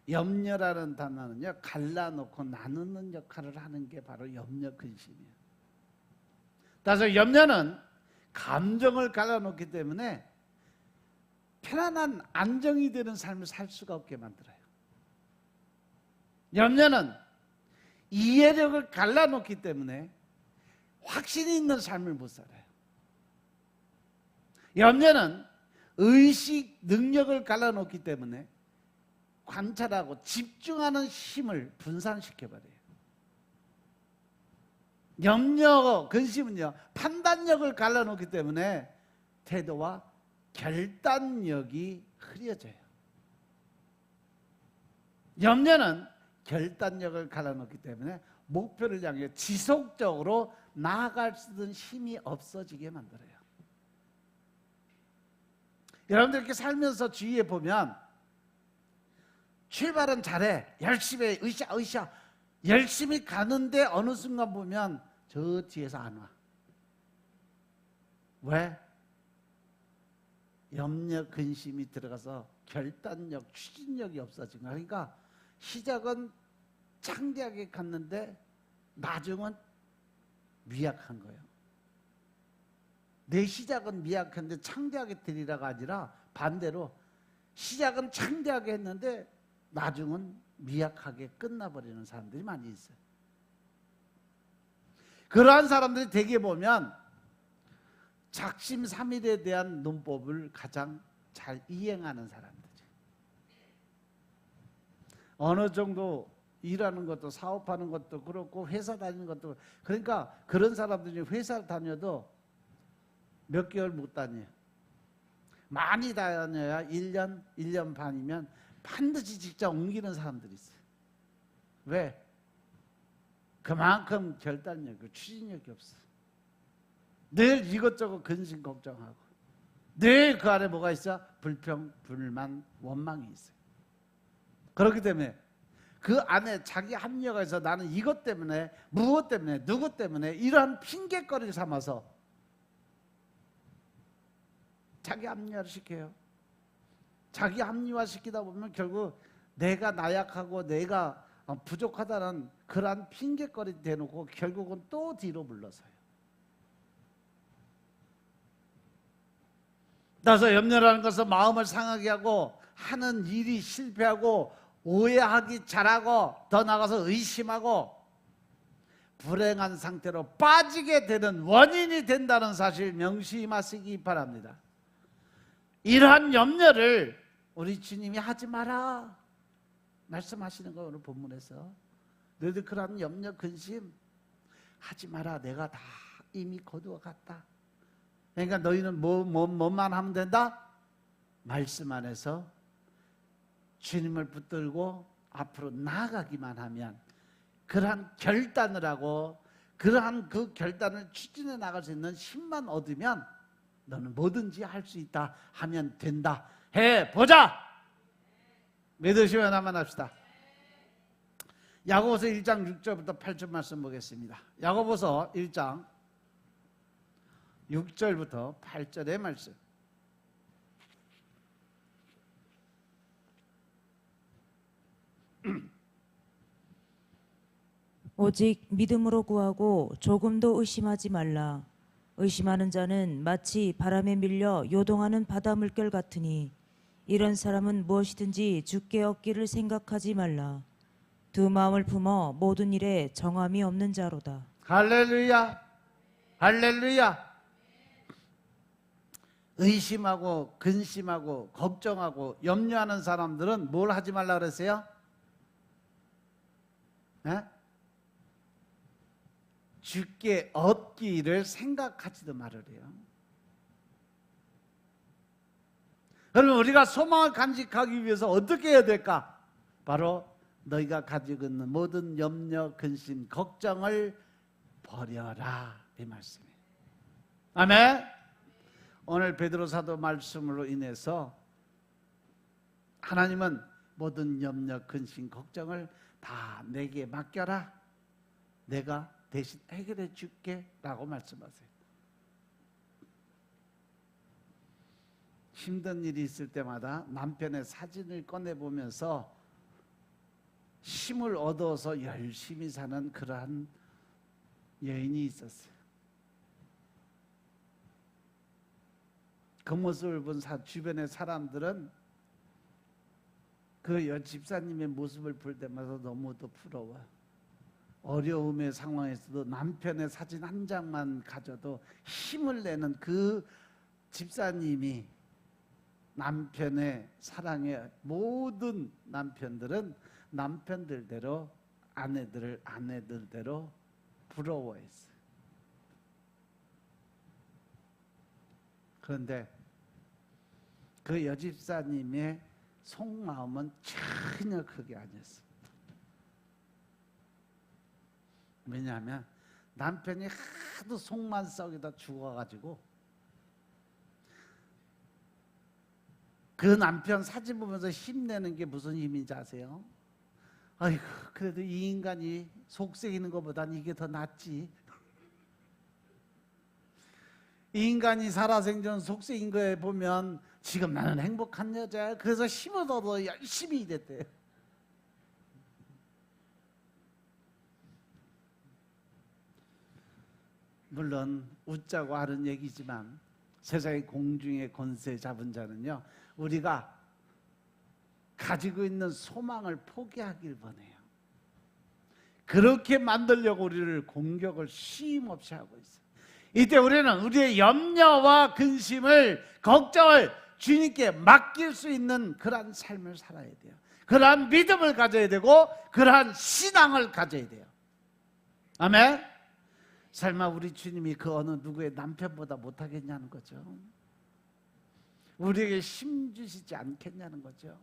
Speaker 1: 염려라는 단어는요, 갈라놓고 나누는 역할을 하는 게 바로 염려, 근심이에요. 따라서 염려는 감정을 갈라놓기 때문에 편안한 안정이 되는 삶을 살 수가 없게 만들어요. 염려는 이해력을 갈라놓기 때문에 확신이 있는 삶을 못 살아요. 염려는 의식 능력을 갈라놓기 때문에 관찰하고 집중하는 힘을 분산시켜버려요. 염려, 근심은요, 판단력을 갈라놓기 때문에 태도와 결단력이 흐려져요. 염려는 결단력을 갈라놓기 때문에 목표를 향해 지속적으로 나아갈 수 있는 힘이 없어지게 만들어요. 여러분들 이렇게 살면서 주위에 보면 출발은 잘해, 열심히 으쌰 열심히 가는데 어느 순간 보면 저 뒤에서 안 와. 왜? 염려, 근심이 들어가서 결단력, 추진력이 없어진 거야. 그러니까 시작은 창대하게 갔는데 나중은 미약한 거예요. 내 시작은 미약한데 창대하게 되리라가 아니라 반대로 시작은 창대하게 했는데 나중은 미약하게 끝나버리는 사람들이 많이 있어요. 그러한 사람들이 대개 보면 작심삼일에 대한 논법을 가장 잘 이행하는 사람들이죠. 어느 정도 일하는 것도, 사업하는 것도 그렇고 회사 다니는 것도, 그러니까 그런 사람들이 회사를 다녀도 몇 개월 못 다녀요. 많이 다녀야 1년, 1년 반이면 반드시 직장 옮기는 사람들이 있어요. 왜? 그만큼 결단력이, 추진력이 없어요. 늘 이것저것 근심 걱정하고, 늘 그 안에 뭐가 있어? 불평, 불만, 원망이 있어요. 그렇기 때문에 그 안에 자기 합리화가 있어. 나는 이것 때문에, 무엇 때문에, 누구 때문에, 이러한 핑계거리를 삼아서 자기 합리화를 시켜요. 자기 합리화 시키다 보면 결국 내가 나약하고 내가 부족하다는 그러한 핑계거리 대놓고 결국은 또 뒤로 물러서요. 따라서 염려라는 것은 마음을 상하게 하고 하는 일이 실패하고 오해하기 잘하고 더 나아가서 의심하고 불행한 상태로 빠지게 되는 원인이 된다는 사실 명심하시기 바랍니다. 이러한 염려를 우리 주님이 하지 마라 말씀하시는 거 오늘 본문에서. 너희들 그러한 염려 근심 하지 마라. 내가 다 이미 거두어 갔다. 그러니까 너희는 뭐만 하면 된다? 말씀 안에서 주님을 붙들고 앞으로 나아가기만 하면, 그러한 결단을 하고 그러한 그 결단을 추진해 나갈 수 있는 힘만 얻으면 너는 뭐든지 할 수 있다 하면 된다. 해보자. 믿으시면 한번 합시다. 야고보서 1장 6절부터 8절 말씀 보겠습니다. 야고보서 1장 6절부터 8절의 말씀.
Speaker 2: 오직 믿음으로 구하고 조금도 의심하지 말라. 의심하는 자는 마치 바람에 밀려 요동하는 바다 물결 같으니 이런 사람은 무엇이든지 주께 얻기를 생각하지 말라. 두 마음을 품어 모든 일에 정함이 없는 자로다.
Speaker 1: 할렐루야. 할렐루야. 의심하고 근심하고 걱정하고 염려하는 사람들은 뭘 하지 말라 그랬어요? 네? 주께 얻기를 생각하지도 말으래요. 그러면 우리가 소망을 간직하기 위해서 어떻게 해야 될까? 바로 너희가 가지고 있는 모든 염려, 근심, 걱정을 버려라, 이 말씀이에요. 아멘. 오늘 베드로 사도 말씀으로 인해서 하나님은 모든 염려, 근심, 걱정을 다 내게 맡겨라. 내가 대신 해결해 줄게 라고 말씀하세요. 힘든 일이 있을 때마다 남편의 사진을 꺼내보면서 힘을 얻어서 열심히 사는 그러한 여인이 있었어요. 그 모습을 본 주변의 사람들은 그 집사님의 모습을 볼 때마다 너무도 부러워요. 어려움의 상황에서도 남편의 사진 한 장만 가져도 힘을 내는 그 집사님이, 남편의 사랑의 모든 남편들은 남편들대로 아내들을 아내들대로 부러워했어요. 그런데 그 여집사님의 속마음은 전혀 그게 아니었어요. 왜냐하면 남편이 하도 속만 썩이다 죽어가지고 그 남편 사진 보면서 힘내는 게 무슨 힘인지 아세요? 아이고, 그래도 이 인간이 속썩이는 것보단 이게 더 낫지. 이 인간이 살아생전 속썩인 거에 보면 지금 나는 행복한 여자야. 그래서 힘을 얻어 열심히 일했대요. 물론 웃자고 하는 얘기지만 세상의 공중의 권세 잡은 자는요, 우리가 가지고 있는 소망을 포기하길 원해요. 그렇게 만들려고 우리를 공격을 쉼없이 하고 있어요. 이때 우리는 우리의 염려와 근심을, 걱정을 주님께 맡길 수 있는 그러한 삶을 살아야 돼요. 그러한 믿음을 가져야 되고 그러한 신앙을 가져야 돼요. 아멘. 설마 우리 주님이 그 어느 누구의 남편보다 못하겠냐는 거죠. 우리에게 힘 주시지 않겠냐는 거죠.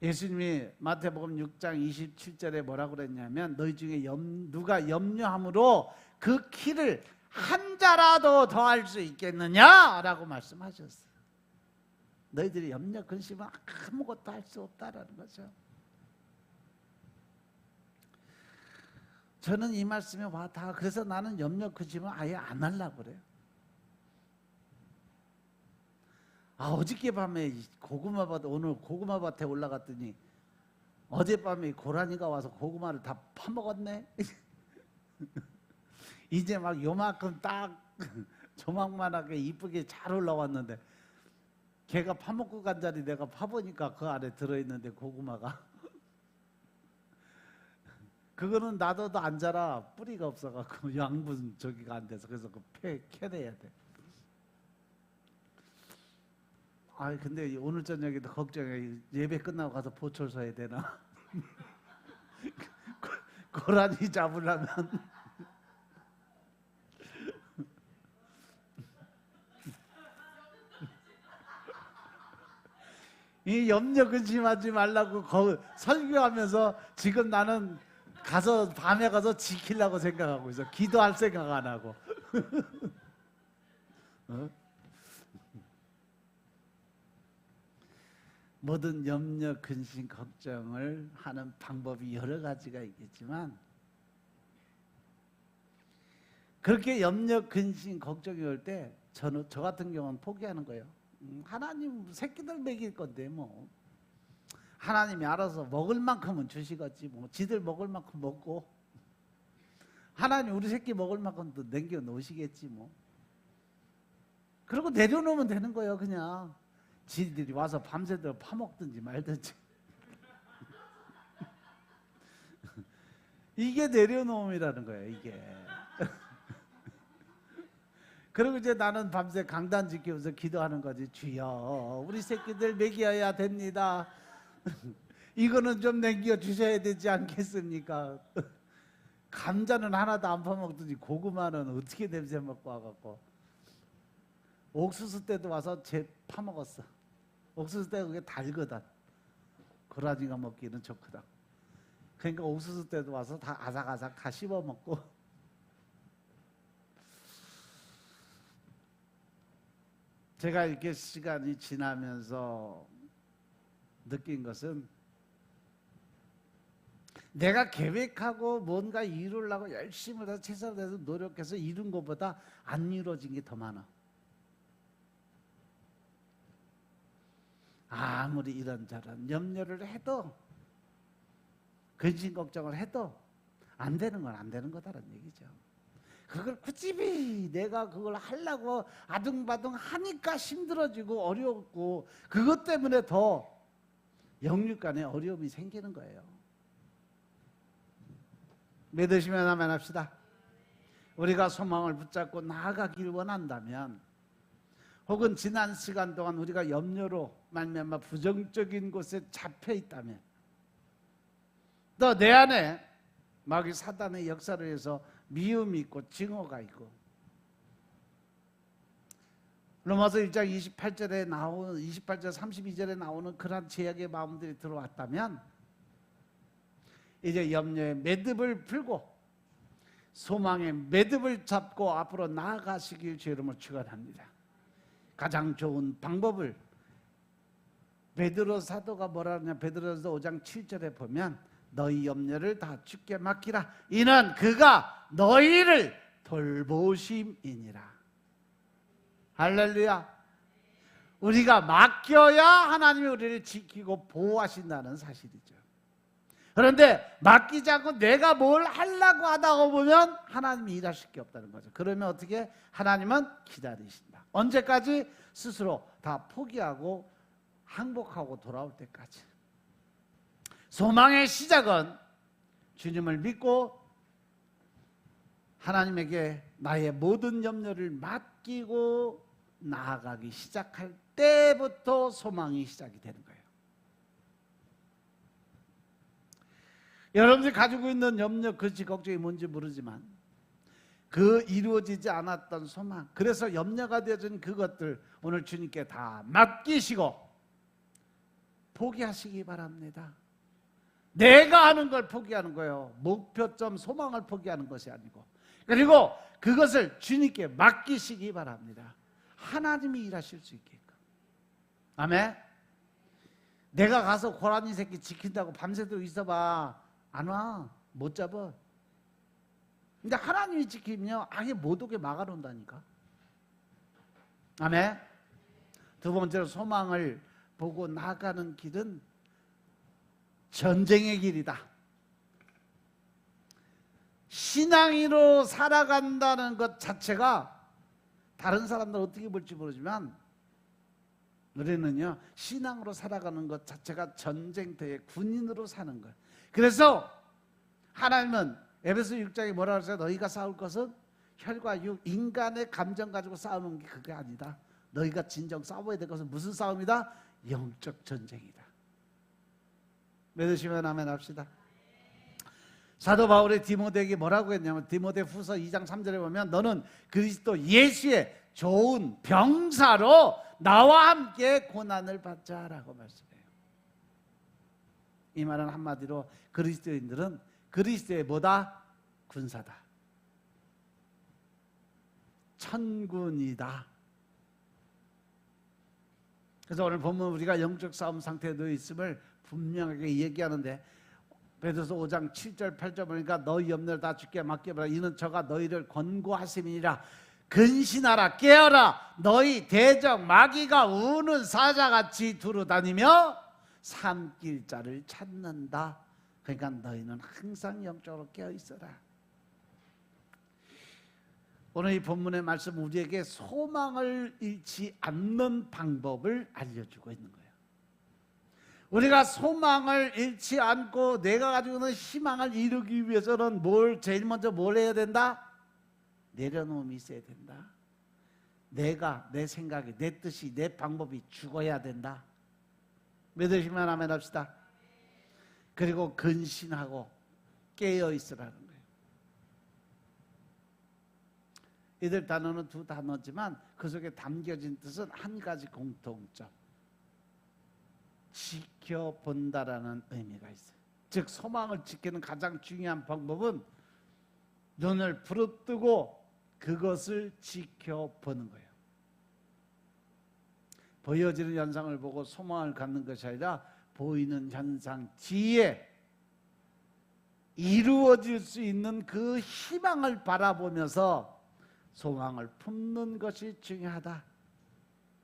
Speaker 1: 예수님이 마태복음 6장 27절에 뭐라고 그랬냐면, 너희 중에 누가 염려함으로 그 키를 한 자라도 더할 수 있겠느냐라고 말씀하셨어요. 너희들이 염려 근심은 아무것도 할 수 없다라는 거죠. 저는 이 말씀에 와닿아. 그래서 나는 염려 근심은 아예 안 하려고 그래요. 어저께 밤에 고구마밭, 오늘 고구마밭에 올라갔더니 어젯밤에 고라니가 와서 고구마를 다 파먹었네. 이제 막 요만큼 딱 조망만하게 이쁘게 잘 올라왔는데 걔가 파먹고 간 자리 내가 파보니까 그 안에 들어있는데 고구마가 그거는 놔둬도 안 자라. 뿌리가 없어갖고 양분 저기가 안 돼서. 그래서 그 캐내야 돼. 근데 오늘 저녁에도 걱정해. 예배 끝나고 가서 보철 서야 되나? 고라니 잡으려면 이 염려 근심하지 말라고 설교하면서 지금 나는 가서 밤에 가서 지키려고 생각하고 있어. 기도할 생각 안 하고. 모든 염려, 근심, 걱정을 하는 방법이 여러 가지가 있겠지만 그렇게 염려, 근심, 걱정이 올 때 저 같은 경우는 포기하는 거예요. 하나님 새끼들 먹일 건데 뭐 하나님이 알아서 먹을 만큼은 주시겠지 뭐. 지들 먹을 만큼 먹고 하나님 우리 새끼 먹을 만큼도 남겨 놓으시겠지 뭐. 그리고 내려놓으면 되는 거예요. 그냥 지들이 와서 밤새도록 파먹든지 말든지. 이게 내려놓음이라는 거예요. 이게. 그리고 이제 나는 밤새 강단 지키면서 기도하는 거지. 주여 우리 새끼들 먹여야 됩니다. 이거는 좀 남겨 주셔야 되지 않겠습니까? 감자는 하나도 안 파먹더니 고구마는 어떻게 냄새 맡고 와갖고. 옥수수 때도 와서 파먹었어. 옥수수 때 그게 달거든. 고라니가 먹기는 좋거든. 그러니까 옥수수 때도 와서 다 아삭아삭 다 씹어 먹고. 제가 이렇게 시간이 지나면서 느낀 것은 내가 계획하고 뭔가 이루려고 열심히 해서 최선을 다해서 노력해서 이룬 것보다 안 이루어진 게 더 많아. 아무리 이런저런 염려를 해도 근심 걱정을 해도 안 되는 건 안 되는 거다라는 얘기죠. 그걸 굳이 내가 그걸 하려고 아둥바둥 하니까 힘들어지고 어렵고 그것 때문에 더 영육 간에 어려움이 생기는 거예요. 믿으시면 아멘 합시다. 우리가 소망을 붙잡고 나아가길 원한다면 혹은 지난 시간 동안 우리가 염려로 말미암아 부정적인 곳에 잡혀 있다면 또 내 안에 마귀 사단의 역사를 해서 미움이 있고 증오가 있고 로마서 1장 28절에 나오는 28절 32절에 나오는 그런 제약의 마음들이 들어왔다면 이제 염려의 매듭을 풀고 소망의 매듭을 잡고 앞으로 나아가시길 주 이름으로 축원합니다. 가장 좋은 방법을 베드로 사도가 뭐라 하냐. 베드로서 5장 7절에 보면 너희 염려를 다 주께 맡기라. 이는 그가 너희를 돌보심이니라. 할렐루야. 우리가 맡겨야 하나님이 우리를 지키고 보호하신다는 사실이죠. 그런데 맡기지 않고 내가 뭘 하려고 하다가 보면 하나님이 일하실 게 없다는 거죠. 그러면 어떻게? 하나님은 기다리신다. 언제까지? 스스로 다 포기하고 항복하고 돌아올 때까지. 소망의 시작은 주님을 믿고 하나님에게 나의 모든 염려를 맡기고 나아가기 시작할 때부터 소망이 시작이 되는 거예요. 여러분들이 가지고 있는 염려, 근심, 걱정이 뭔지 모르지만 그 이루어지지 않았던 소망, 그래서 염려가 되어진 그것들 오늘 주님께 다 맡기시고 포기하시기 바랍니다. 내가 하는 걸 포기하는 거예요. 목표점 소망을 포기하는 것이 아니고. 그리고 그것을 주님께 맡기시기 바랍니다. 하나님이 일하실 수 있게끔. 아멘. 내가 가서 고라니 새끼 지킨다고 밤새도록 있어봐. 안 와. 못 잡아. 근데 하나님이 지키면 아예 못 오게 막아놓는다니까. 아멘. 두 번째로 소망을 보고 나가는 길은 전쟁의 길이다. 신앙인으로 살아간다는 것 자체가 다른 사람들 어떻게 볼지 모르지만 우리는요, 신앙으로 살아가는 것 자체가 전쟁터의 군인으로 사는 거예요. 그래서 하나님은 에베소 6장에 뭐라고 했어요? 너희가 싸울 것은 혈과 육, 인간의 감정 가지고 싸우는 게 그게 아니다. 너희가 진정 싸워야 될 것은 무슨 싸움이다? 영적 전쟁이다. 믿으시면 아멘 합시다. 사도 바울이 디모데에게 뭐라고 했냐면 디모데 후서 2장 3절에 보면 너는 그리스도 예수의 좋은 병사로 나와 함께 고난을 받자라고 말씀해요. 이 말은 한마디로 그리스도인들은 그리스도의 뭐다? 군사다. 천군이다. 그래서 오늘 본문 우리가 영적 싸움 상태에 놓여 있음을 분명하게 얘기하는데 베드로서 5장 7절 8절 보니까 너희 염려를 다 주께 맡겨봐라. 이는 저가 너희를 권고하심이니라. 근신하라 깨어라. 너희 대적 마귀가 우는 사자같이 두루다니며 삼킬 자를 찾는다. 그러니까 너희는 항상 영적으로 깨어있어라. 오늘 이 본문의 말씀 우리에게 소망을 잃지 않는 방법을 알려주고 있는 거예요. 우리가 소망을 잃지 않고 내가 가지고 있는 희망을 이루기 위해서는 제일 먼저 뭘 해야 된다? 내려놓음이 있어야 된다. 내가, 내 생각이, 내 뜻이, 내 방법이 죽어야 된다. 믿으시면 아멘 합시다. 그리고 근신하고 깨어 있으라는 거예요. 이들 단어는 두 단어지만 그 속에 담겨진 뜻은 한 가지 공통점. 지켜본다라는 의미가 있어요. 즉 소망을 지키는 가장 중요한 방법은 눈을 부릅뜨고 그것을 지켜보는 거예요. 보여지는 현상을 보고 소망을 갖는 것이 아니라 보이는 현상 뒤에 이루어질 수 있는 그 희망을 바라보면서 소망을 품는 것이 중요하다.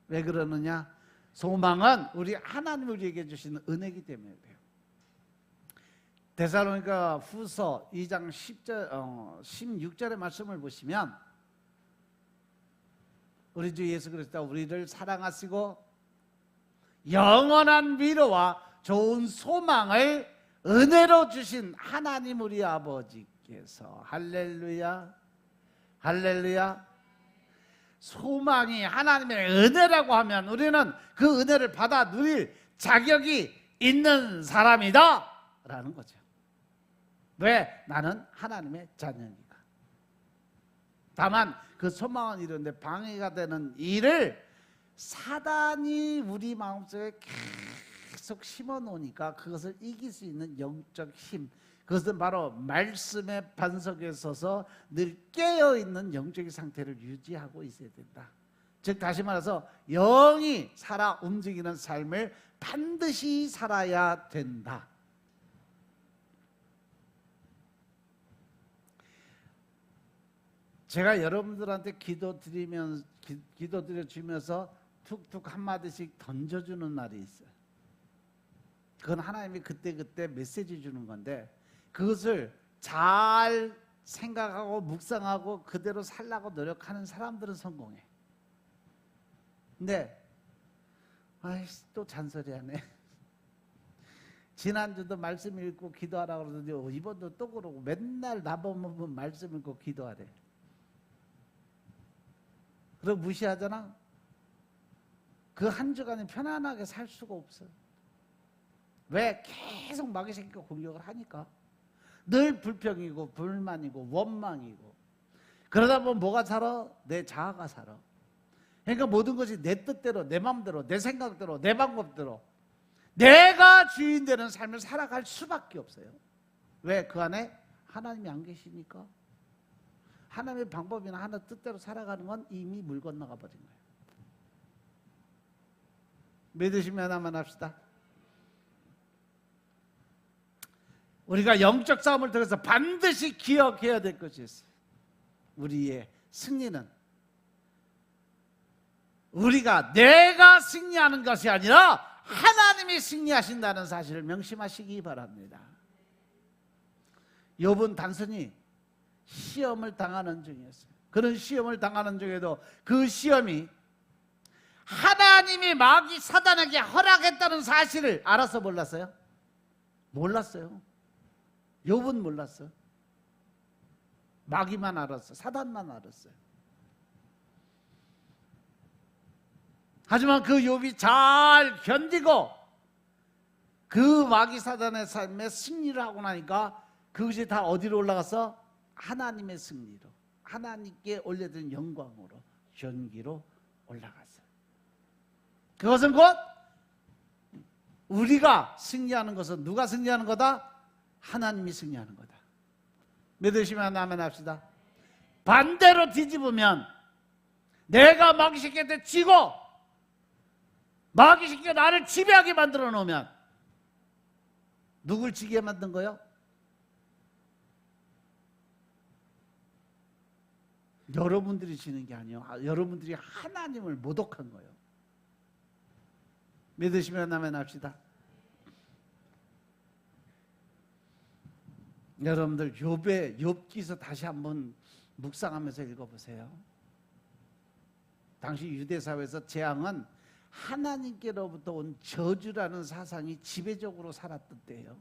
Speaker 1: 왜 그러느냐? 소망은 하나님이 우리에게 주시는 은혜이기 때문에 그래요. 데살로니가 후서 2장 16절의 말씀을 보시면 우리 주 예수 그리스도가 우리를 사랑하시고 영원한 위로와 좋은 소망을 은혜로 주신 하나님 우리 아버지께서 할렐루야 할렐루야. 소망이 하나님의 은혜라고 하면 우리는 그 은혜를 받아 누릴 자격이 있는 사람이다 라는 거죠. 왜? 나는 하나님의 자녀니까. 다만 그 소망은 이런데 방해가 되는 일을 사단이 우리 마음속에 계속 심어 놓으니까 그것을 이길 수 있는 영적 힘, 그것은 바로 말씀의 반석에 서서 늘 깨어있는 영적인 상태를 유지하고 있어야 된다. 즉 다시 말해서 영이 살아 움직이는 삶을 반드시 살아야 된다. 제가 여러분들한테 기도드려주면서 툭툭 한마디씩 던져주는 날이 있어요. 그건 하나님이 그때그때 메시지 주는 건데 그것을 잘 생각하고 묵상하고 그대로 살라고 노력하는 사람들은 성공해. 근데 아이씨 또 잔소리하네. 지난주도 말씀 읽고 기도하라고 그러더니 이번도 또 그러고 맨날 나보면 말씀 읽고 기도하래. 그리고 무시하잖아. 그 한 주간은 편안하게 살 수가 없어. 왜? 계속 마귀 새끼가 공격을 하니까. 늘 불평이고 불만이고 원망이고. 그러다 보면 뭐가 살아? 내 자아가 살아. 그러니까 모든 것이 내 뜻대로, 내 마음대로, 내 생각대로, 내 방법대로 내가 주인 되는 삶을 살아갈 수밖에 없어요. 왜? 그 안에 하나님이 안 계시니까. 하나님의 방법이나 하나님 뜻대로 살아가는 건 이미 물 건너가 버린 거예요. 믿으시면 하나만 합시다. 우리가 영적 싸움을 통해서 반드시 기억해야 될 것이 있어요. 우리의 승리는 우리가 내가 승리하는 것이 아니라 하나님이 승리하신다는 사실을 명심하시기 바랍니다. 욥은 단순히 시험을 당하는 중이었어요. 그런 시험을 당하는 중에도 그 시험이 하나님이 마귀 사단에게 허락했다는 사실을 알아서 몰랐어요? 몰랐어요. 욥은 몰랐어요. 마귀만 알았어요. 사단만 알았어요. 하지만 그 욥이 잘 견디고 그 마귀 사단의 삶에 승리를 하고 나니까 그것이 다 어디로 올라가서 하나님의 승리로, 하나님께 올려드린 영광으로, 존귀로 올라갔어요. 그것은 곧 우리가 승리하는 것은 누가 승리하는 거다? 하나님이 승리하는 거다. 믿으시면 아멘 합시다. 반대로 뒤집으면 내가 마귀 새끼한테 지고 마귀 새끼가 나를 지배하게 만들어 놓으면 누굴 지게 만든 거예요? 여러분들이 지는 게 아니에요. 여러분들이 하나님을 모독한 거예요. 믿으시면 아멘 합시다. 여러분들 욥기서 다시 한번 묵상하면서 읽어보세요. 당시 유대 사회에서 재앙은 하나님께로부터 온 저주라는 사상이 지배적으로 살았던 때예요.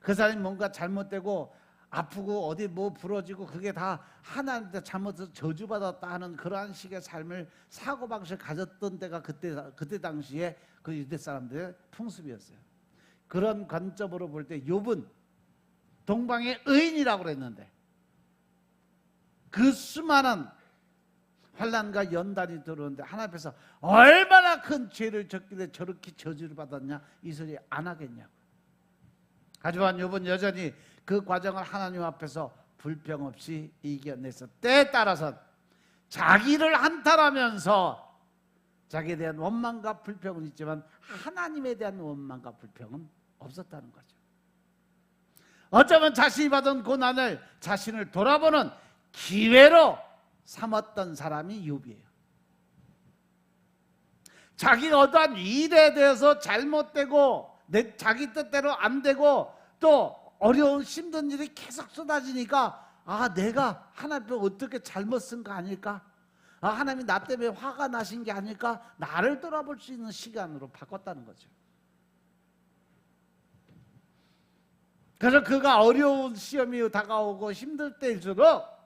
Speaker 1: 그 사람이 뭔가 잘못되고 아프고 어디 뭐 부러지고 그게 다 하나님한테 잘못해서 저주받았다 하는 그러한 식의 삶을 사고방식을 가졌던 때가 그때 당시에 그 유대 사람들의 풍습이었어요. 그런 관점으로 볼 때 욥은 동방의 의인이라고 그랬는데 그 수많은 환난과 연단이 들어오는데 하나님 앞에서 얼마나 큰 죄를 졌길래 저렇게 저주를 받았냐 이 소리 안 하겠냐고. 하지만 욥은 여전히 그 과정을 하나님 앞에서 불평 없이 이겨내서 때에 따라서 자기를 한탄하면서 자기에 대한 원망과 불평은 있지만 하나님에 대한 원망과 불평은 없었다는 거죠. 어쩌면 자신이 받은 고난을 자신을 돌아보는 기회로 삼았던 사람이 욥이에요. 자기가 어떠한 일에 대해서 잘못되고 자기 뜻대로 안 되고 또 어려운 힘든 일이 계속 쏟아지니까 내가 하나님 어떻게 잘못 쓴 거 아닐까? 하나님이 나 때문에 화가 나신 게 아닐까? 나를 돌아볼 수 있는 시간으로 바꿨다는 거죠. 그래서 그가 어려운 시험이 다가오고 힘들 때일수록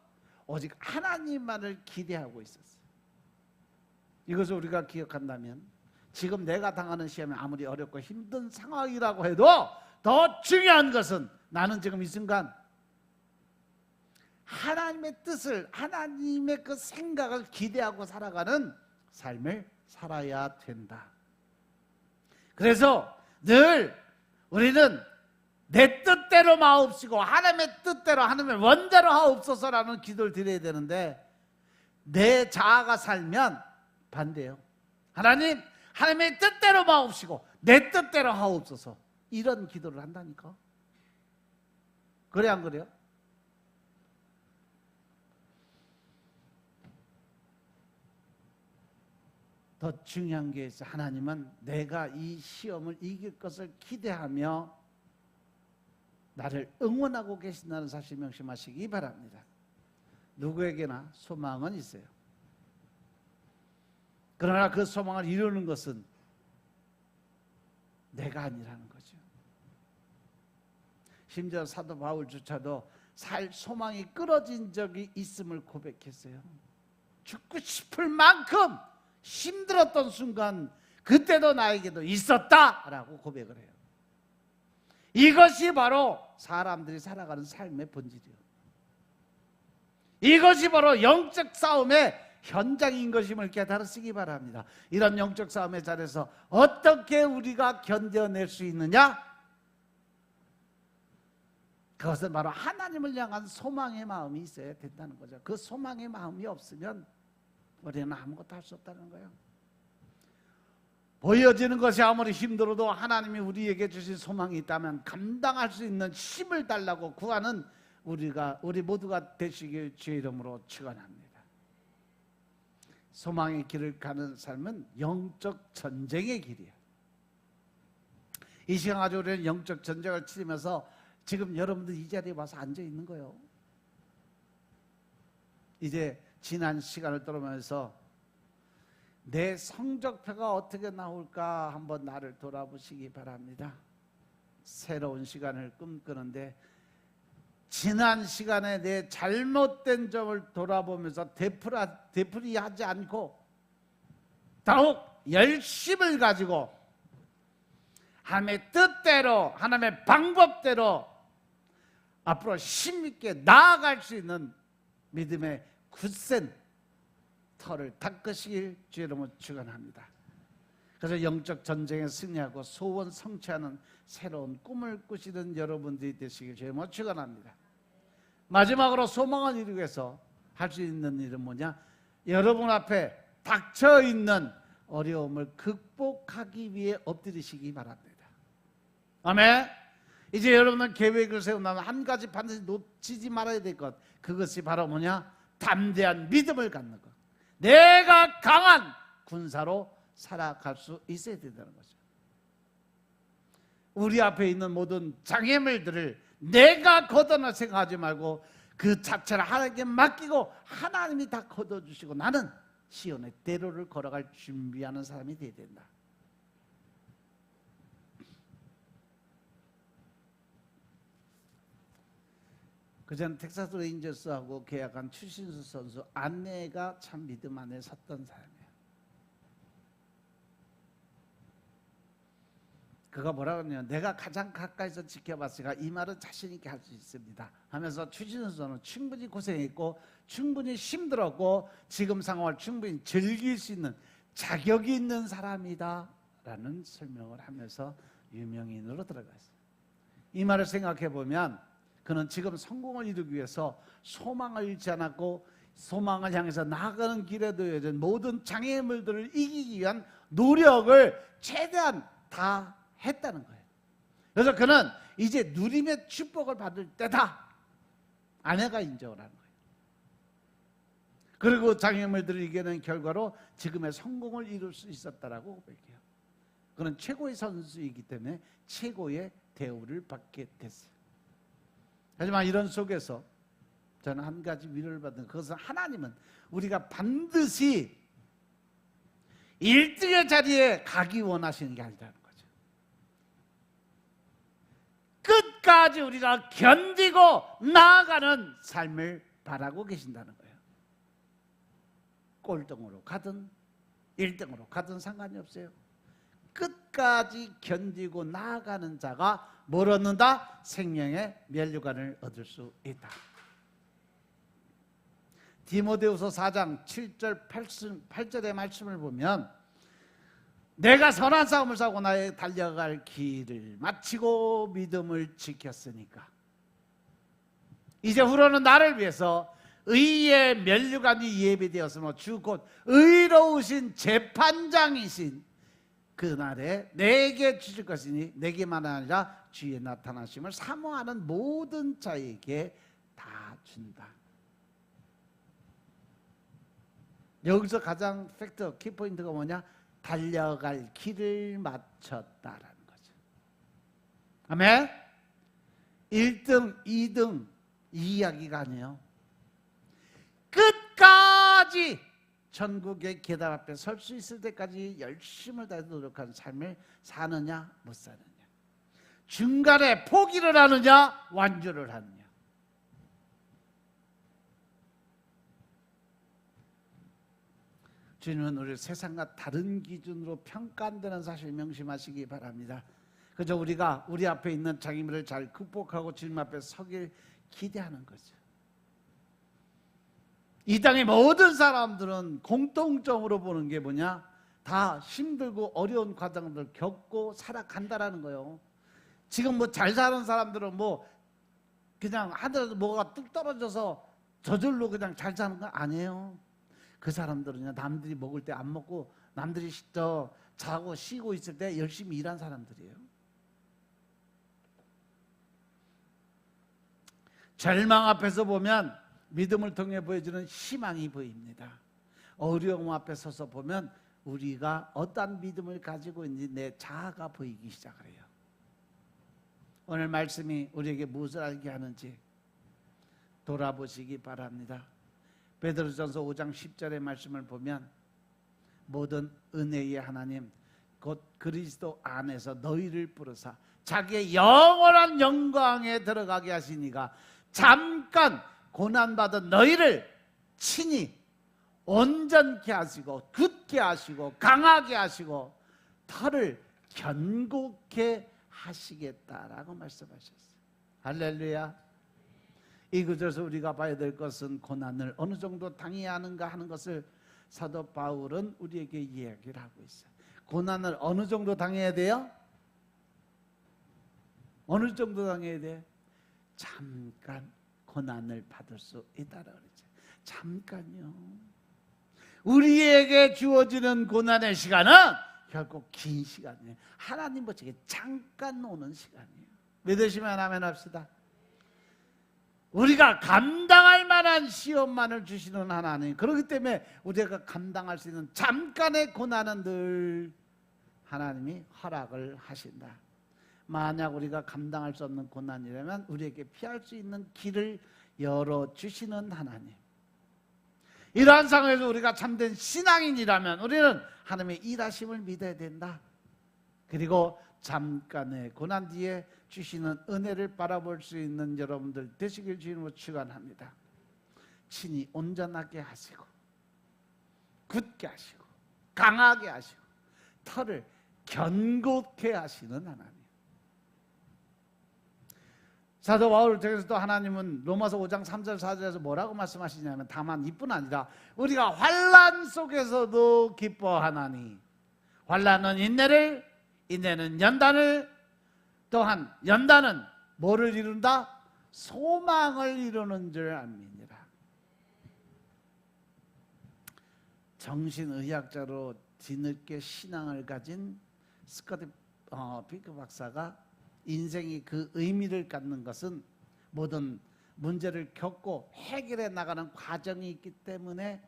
Speaker 1: 오직 하나님만을 기대하고 있었어요. 이것을 우리가 기억한다면 지금 내가 당하는 시험이 아무리 어렵고 힘든 상황이라고 해도 더 중요한 것은 나는 지금 이 순간 하나님의 뜻을, 하나님의 그 생각을 기대하고 살아가는 삶을 살아야 된다. 그래서 늘 우리는 내 뜻대로 마옵시고 하나님의 뜻대로 하나님의 원대로 하옵소서라는 기도를 드려야 되는데 내 자아가 살면 반대예요. 하나님의 뜻대로 마옵시고 내 뜻대로 하옵소서 이런 기도를 한다니까. 그래 안 그래요? 더 중요한 게 있어요. 하나님은 내가 이 시험을 이길 것을 기대하며 나를 응원하고 계신다는 사실 명심하시기 바랍니다. 누구에게나 소망은 있어요. 그러나 그 소망을 이루는 것은 내가 아니라는 거죠. 심지어 사도 바울조차도 살 소망이 끊어진 적이 있음을 고백했어요. 죽고 싶을 만큼 힘들었던 순간 그때도 나에게도 있었다라고 고백을 해요. 이것이 바로 사람들이 살아가는 삶의 본질이에요. 이것이 바로 영적 싸움의 현장인 것임을 깨달으시기 바랍니다. 이런 영적 싸움의 자리에서 어떻게 우리가 견뎌낼 수 있느냐? 그것은 바로 하나님을 향한 소망의 마음이 있어야 된다는 거죠. 그 소망의 마음이 없으면 우리는 아무것도 할 수 없다는 거예요. 보여지는 것이 아무리 힘들어도 하나님이 우리에게 주신 소망이 있다면 감당할 수 있는 힘을 달라고 구하는 우리 모두가 되시길 주의 이름으로 축원합니다. 소망의 길을 가는 삶은 영적 전쟁의 길이에요. 이 시간 가지고 우리는 영적 전쟁을 치르면서 지금 여러분들 이 자리에 와서 앉아 있는 거예요. 이제 지난 시간을 떠나면서 내 성적표가 어떻게 나올까 한번 나를 돌아보시기 바랍니다. 새로운 시간을 꿈꾸는데 지난 시간에 내 잘못된 점을 돌아보면서 되풀이하지 않고 더욱 열심을 가지고 하나님의 뜻대로 하나님의 방법대로 앞으로 힘있게 나아갈 수 있는 믿음의 굳센 터를 닦으시길 주의 이름으로 축원합니다. 그래서 영적 전쟁에 승리하고 소원 성취하는 새로운 꿈을 꾸시는 여러분들이 되시길 주의 이름으로 축원합니다. 마지막으로 소망을 이루기 위해서 할 수 있는 일은 뭐냐? 여러분 앞에 닥쳐 있는 어려움을 극복하기 위해 엎드리시기 바랍니다. 아멘. 이제 여러분은 계획을 세운다면 한 가지 반드시 놓치지 말아야 될 것, 그것이 바로 뭐냐? 담대한 믿음을 갖는 것. 내가 강한 군사로 살아갈 수 있어야 된다는 거죠. 우리 앞에 있는 모든 장애물들을 내가 걷어낼 생각하지 말고 그 자체를 하나님께 맡기고 하나님이 다 걷어주시고 나는 시온의 대로를 걸어갈 준비하는 사람이 되어야 된다. 그전 텍사스 레인저스하고 계약한 추신수 선수 아내가 참 믿음 안에 섰던 사람이에요. 그가 뭐라고 하냐면 내가 가장 가까이서 지켜봤으니까 이 말은 자신 있게 할 수 있습니다 하면서 추신수 선수는 충분히 고생했고 충분히 힘들었고 지금 상황을 충분히 즐길 수 있는 자격이 있는 사람이다 라는 설명을 하면서 유명인으로 들어갔어요. 이 말을 생각해 보면 그는 지금 성공을 이루기 위해서 소망을 잃지 않았고 소망을 향해서 나아가는 길에 놓여진 모든 장애물들을 이기기 위한 노력을 최대한 다 했다는 거예요. 그래서 그는 이제 누림의 축복을 받을 때다. 아내가 인정을 하는 거예요. 그리고 장애물들을 이기는 결과로 지금의 성공을 이룰 수 있었다라고 고백해요. 그는 최고의 선수이기 때문에 최고의 대우를 받게 됐어요. 하지만 이런 속에서 저는 한 가지 위로를 받는, 그것은 하나님은 우리가 반드시 1등의 자리에 가기 원하시는 게 아니라는 거죠. 끝까지 우리가 견디고 나아가는 삶을 바라고 계신다는 거예요. 꼴등으로 가든 1등으로 가든 상관이 없어요. 끝까지 견디고 나아가는 자가 뭘 얻는다? 생명의 면류관을 얻을 수 있다. 디모데후서 4장 7절 8절의 말씀을 보면 내가 선한 싸움을 싸고 나의 달려갈 길을 마치고 믿음을 지켰으니까 이제 후로는 나를 위해서 의의 면류관이 예비되었으며 주 곧 의로우신 재판장이신 그날에 내게 주실 것이니 내게만 아니라 주의 나타나심을 사모하는 모든 자에게 다 준다. 여기서 가장 팩트, 키포인트가 뭐냐? 달려갈 길을 마쳤다라는 거죠. 아멘? 1등, 2등 이 이야기가 아니에요. 끝까지 천국의 계단 앞에 설 수 있을 때까지 열심을 다해 노력하는 삶을 사느냐 못 사느냐, 중간에 포기를 하느냐 완주를 하느냐. 주님은 우리 세상과 다른 기준으로 평가한다는 사실 명심하시기 바랍니다. 그저 우리가 우리 앞에 있는 장애물을 잘 극복하고 주님 앞에 서길 기대하는 거죠. 이 땅의 모든 사람들은 공통점으로 보는 게 뭐냐? 다 힘들고 어려운 과정들을 겪고 살아간다라는 거예요. 지금 뭐 잘 사는 사람들은 뭐 그냥 하늘에서 뭐가 뚝 떨어져서 저절로 그냥 잘 사는 거 아니에요. 그 사람들은요, 남들이 먹을 때 안 먹고 남들이 자고 쉬고 있을 때 열심히 일한 사람들이에요. 절망 앞에서 보면 믿음을 통해 보여주는 희망이 보입니다. 어려움 앞에 서서 보면 우리가 어떠한 믿음을 가지고 있는지 내 자아가 보이기 시작을 해요. 오늘 말씀이 우리에게 무엇을 알게 하는지 돌아보시기 바랍니다. 베드로전서 5장 10절의 말씀을 보면 모든 은혜의 하나님 곧 그리스도 안에서 너희를 부르사 자기의 영원한 영광에 들어가게 하시니가 잠깐 고난받은 너희를 친히 온전케 하시고 굳게 하시고 강하게 하시고 털을 견고케 하시겠다라고 말씀하셨어요. 할렐루야. 이 구절에서 우리가 봐야 될 것은 고난을 어느 정도 당해야 하는가 하는 것을 사도 바울은 우리에게 이야기를 하고 있어요. 고난을 어느 정도 당해야 돼요? 어느 정도 당해야 돼? 잠깐 고난을 받을 수 있다라고 그랬죠. 잠깐요. 우리에게 주어지는 고난의 시간은 결국 긴 시간이에요. 하나님 보시기에 잠깐 오는 시간이에요. 믿으시면 아멘 합시다. 우리가 감당할 만한 시험만을 주시는 하나님, 그렇기 때문에 우리가 감당할 수 있는 잠깐의 고난은 늘 하나님이 허락을 하신다. 만약 우리가 감당할 수 없는 고난이라면 우리에게 피할 수 있는 길을 열어주시는 하나님, 이러한 상황에서 우리가 참된 신앙인이라면 우리는 하나님의 일하심을 믿어야 된다. 그리고 잠깐의 고난 뒤에 주시는 은혜를 바라볼 수 있는 여러분들 되시길 주님으로 축원합니다. 친히 온전하게 하시고 굳게 하시고 강하게 하시고 털을 견고케 하시는 하나님. 사도 바울 통해서도 하나님은 로마서 5장 3절 4절에서 뭐라고 말씀하시냐면 다만 이뿐 아니라 우리가 환난 속에서도 기뻐하나니 환난은 인내를, 인내는 연단을, 또한 연단은 뭐를 이룬다? 소망을 이루는 줄 압니다. 정신의학자로 뒤늦게 신앙을 가진 스코트 핑크 박사가 인생이 그 의미를 갖는 것은 모든 문제를 겪고 해결해 나가는 과정이 있기 때문에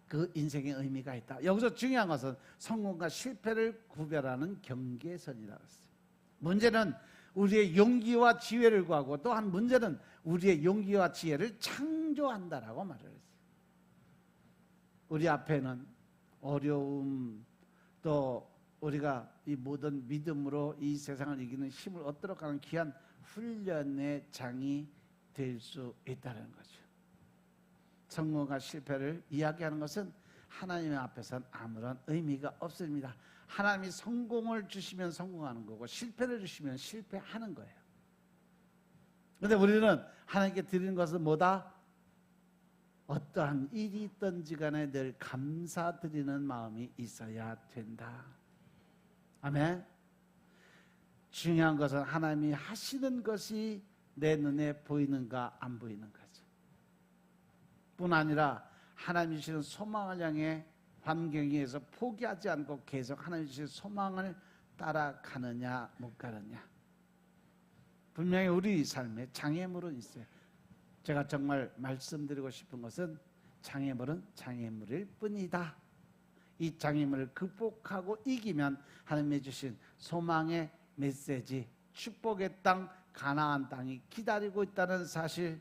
Speaker 1: 그 인생의 의미가 있다. 여기서 중요한 것은 성공과 실패를 구별하는 경계선이라고 했어요. 문제는 우리의 용기와 지혜를 구하고 또한 문제는 우리의 용기와 지혜를 창조한다라고 말을 했어요. 우리 앞에는 어려움, 또 우리가 이 모든 믿음으로 이 세상을 이기는 힘을 얻도록 하는 귀한 훈련의 장이 될 수 있다는 거죠. 성공과 실패를 이야기하는 것은 하나님 앞에서는 아무런 의미가 없습니다. 하나님이 성공을 주시면 성공하는 거고 실패를 주시면 실패하는 거예요. 그런데 우리는 하나님께 드리는 것은 뭐다? 어떠한 일이 있든지 간에 늘 감사드리는 마음이 있어야 된다. 아멘. 중요한 것은 하나님이 하시는 것이 내 눈에 보이는가 안 보이는 거죠. 뿐 아니라 하나님이 주시는 소망을 향해 환경에 의해서 포기하지 않고 계속 하나님 주신 소망을 따라가느냐 못 가느냐. 분명히 우리 삶에 장애물은 있어요. 제가 정말 말씀드리고 싶은 것은 장애물은 장애물일 뿐이다. 이 장애물을 극복하고 이기면 하나님이 주신 소망의 메시지, 축복의 땅, 가나안 땅이 기다리고 있다는 사실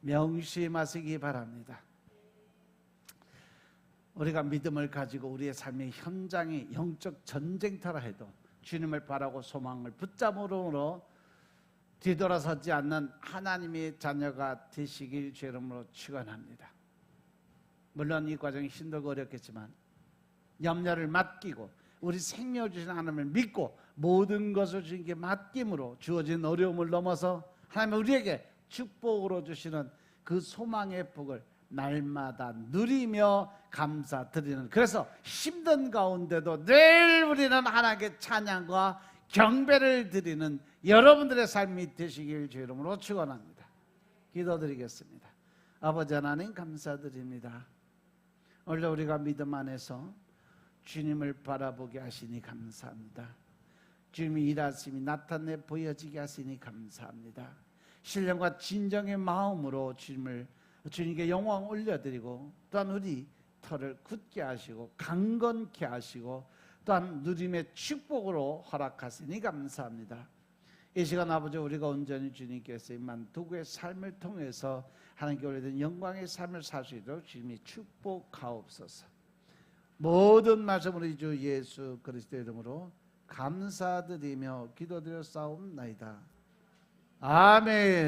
Speaker 1: 명심하시기 바랍니다. 우리가 믿음을 가지고 우리의 삶의 현장이 영적 전쟁터라 해도 주님을 바라고 소망을 붙잡음으로 뒤돌아서지 않는 하나님의 자녀가 되시길 주 이름으로 축원합니다. 물론 이 과정이 힘들고 어렵겠지만 염려를 맡기고 우리 생명을 주신 하나님을 믿고 모든 것을 주님께 맡김으로 주어진 어려움을 넘어서 하나님은 우리에게 축복으로 주시는 그 소망의 복을 날마다 누리며 감사드리는, 그래서 힘든 가운데도 늘 우리는 하나님께 찬양과 경배를 드리는 여러분들의 삶이 되시길 주 이름으로 축원합니다. 기도드리겠습니다. 아버지 하나님 감사드립니다. 오늘 우리가 믿음 안에서 주님을 바라보게 하시니 감사합니다. 주님이 일하심이 나타내 보여지게 하시니 감사합니다. 신령과 진정의 마음으로 주님께 영광 올려드리고 또한 우리 터를 굳게 하시고 강건케 하시고 또한 누림의 축복으로 허락하시니 감사합니다. 이 시간 아버지 우리가 온전히 주님께서 임한 도구의 삶을 통해서 하나님께 올려드린 영광의 삶을 살 수 있도록 주님이 축복하옵소서. 모든 말씀 우리 주 예수 그리스도의 이름으로 감사드리며 기도드려 싸움나이다. 아멘.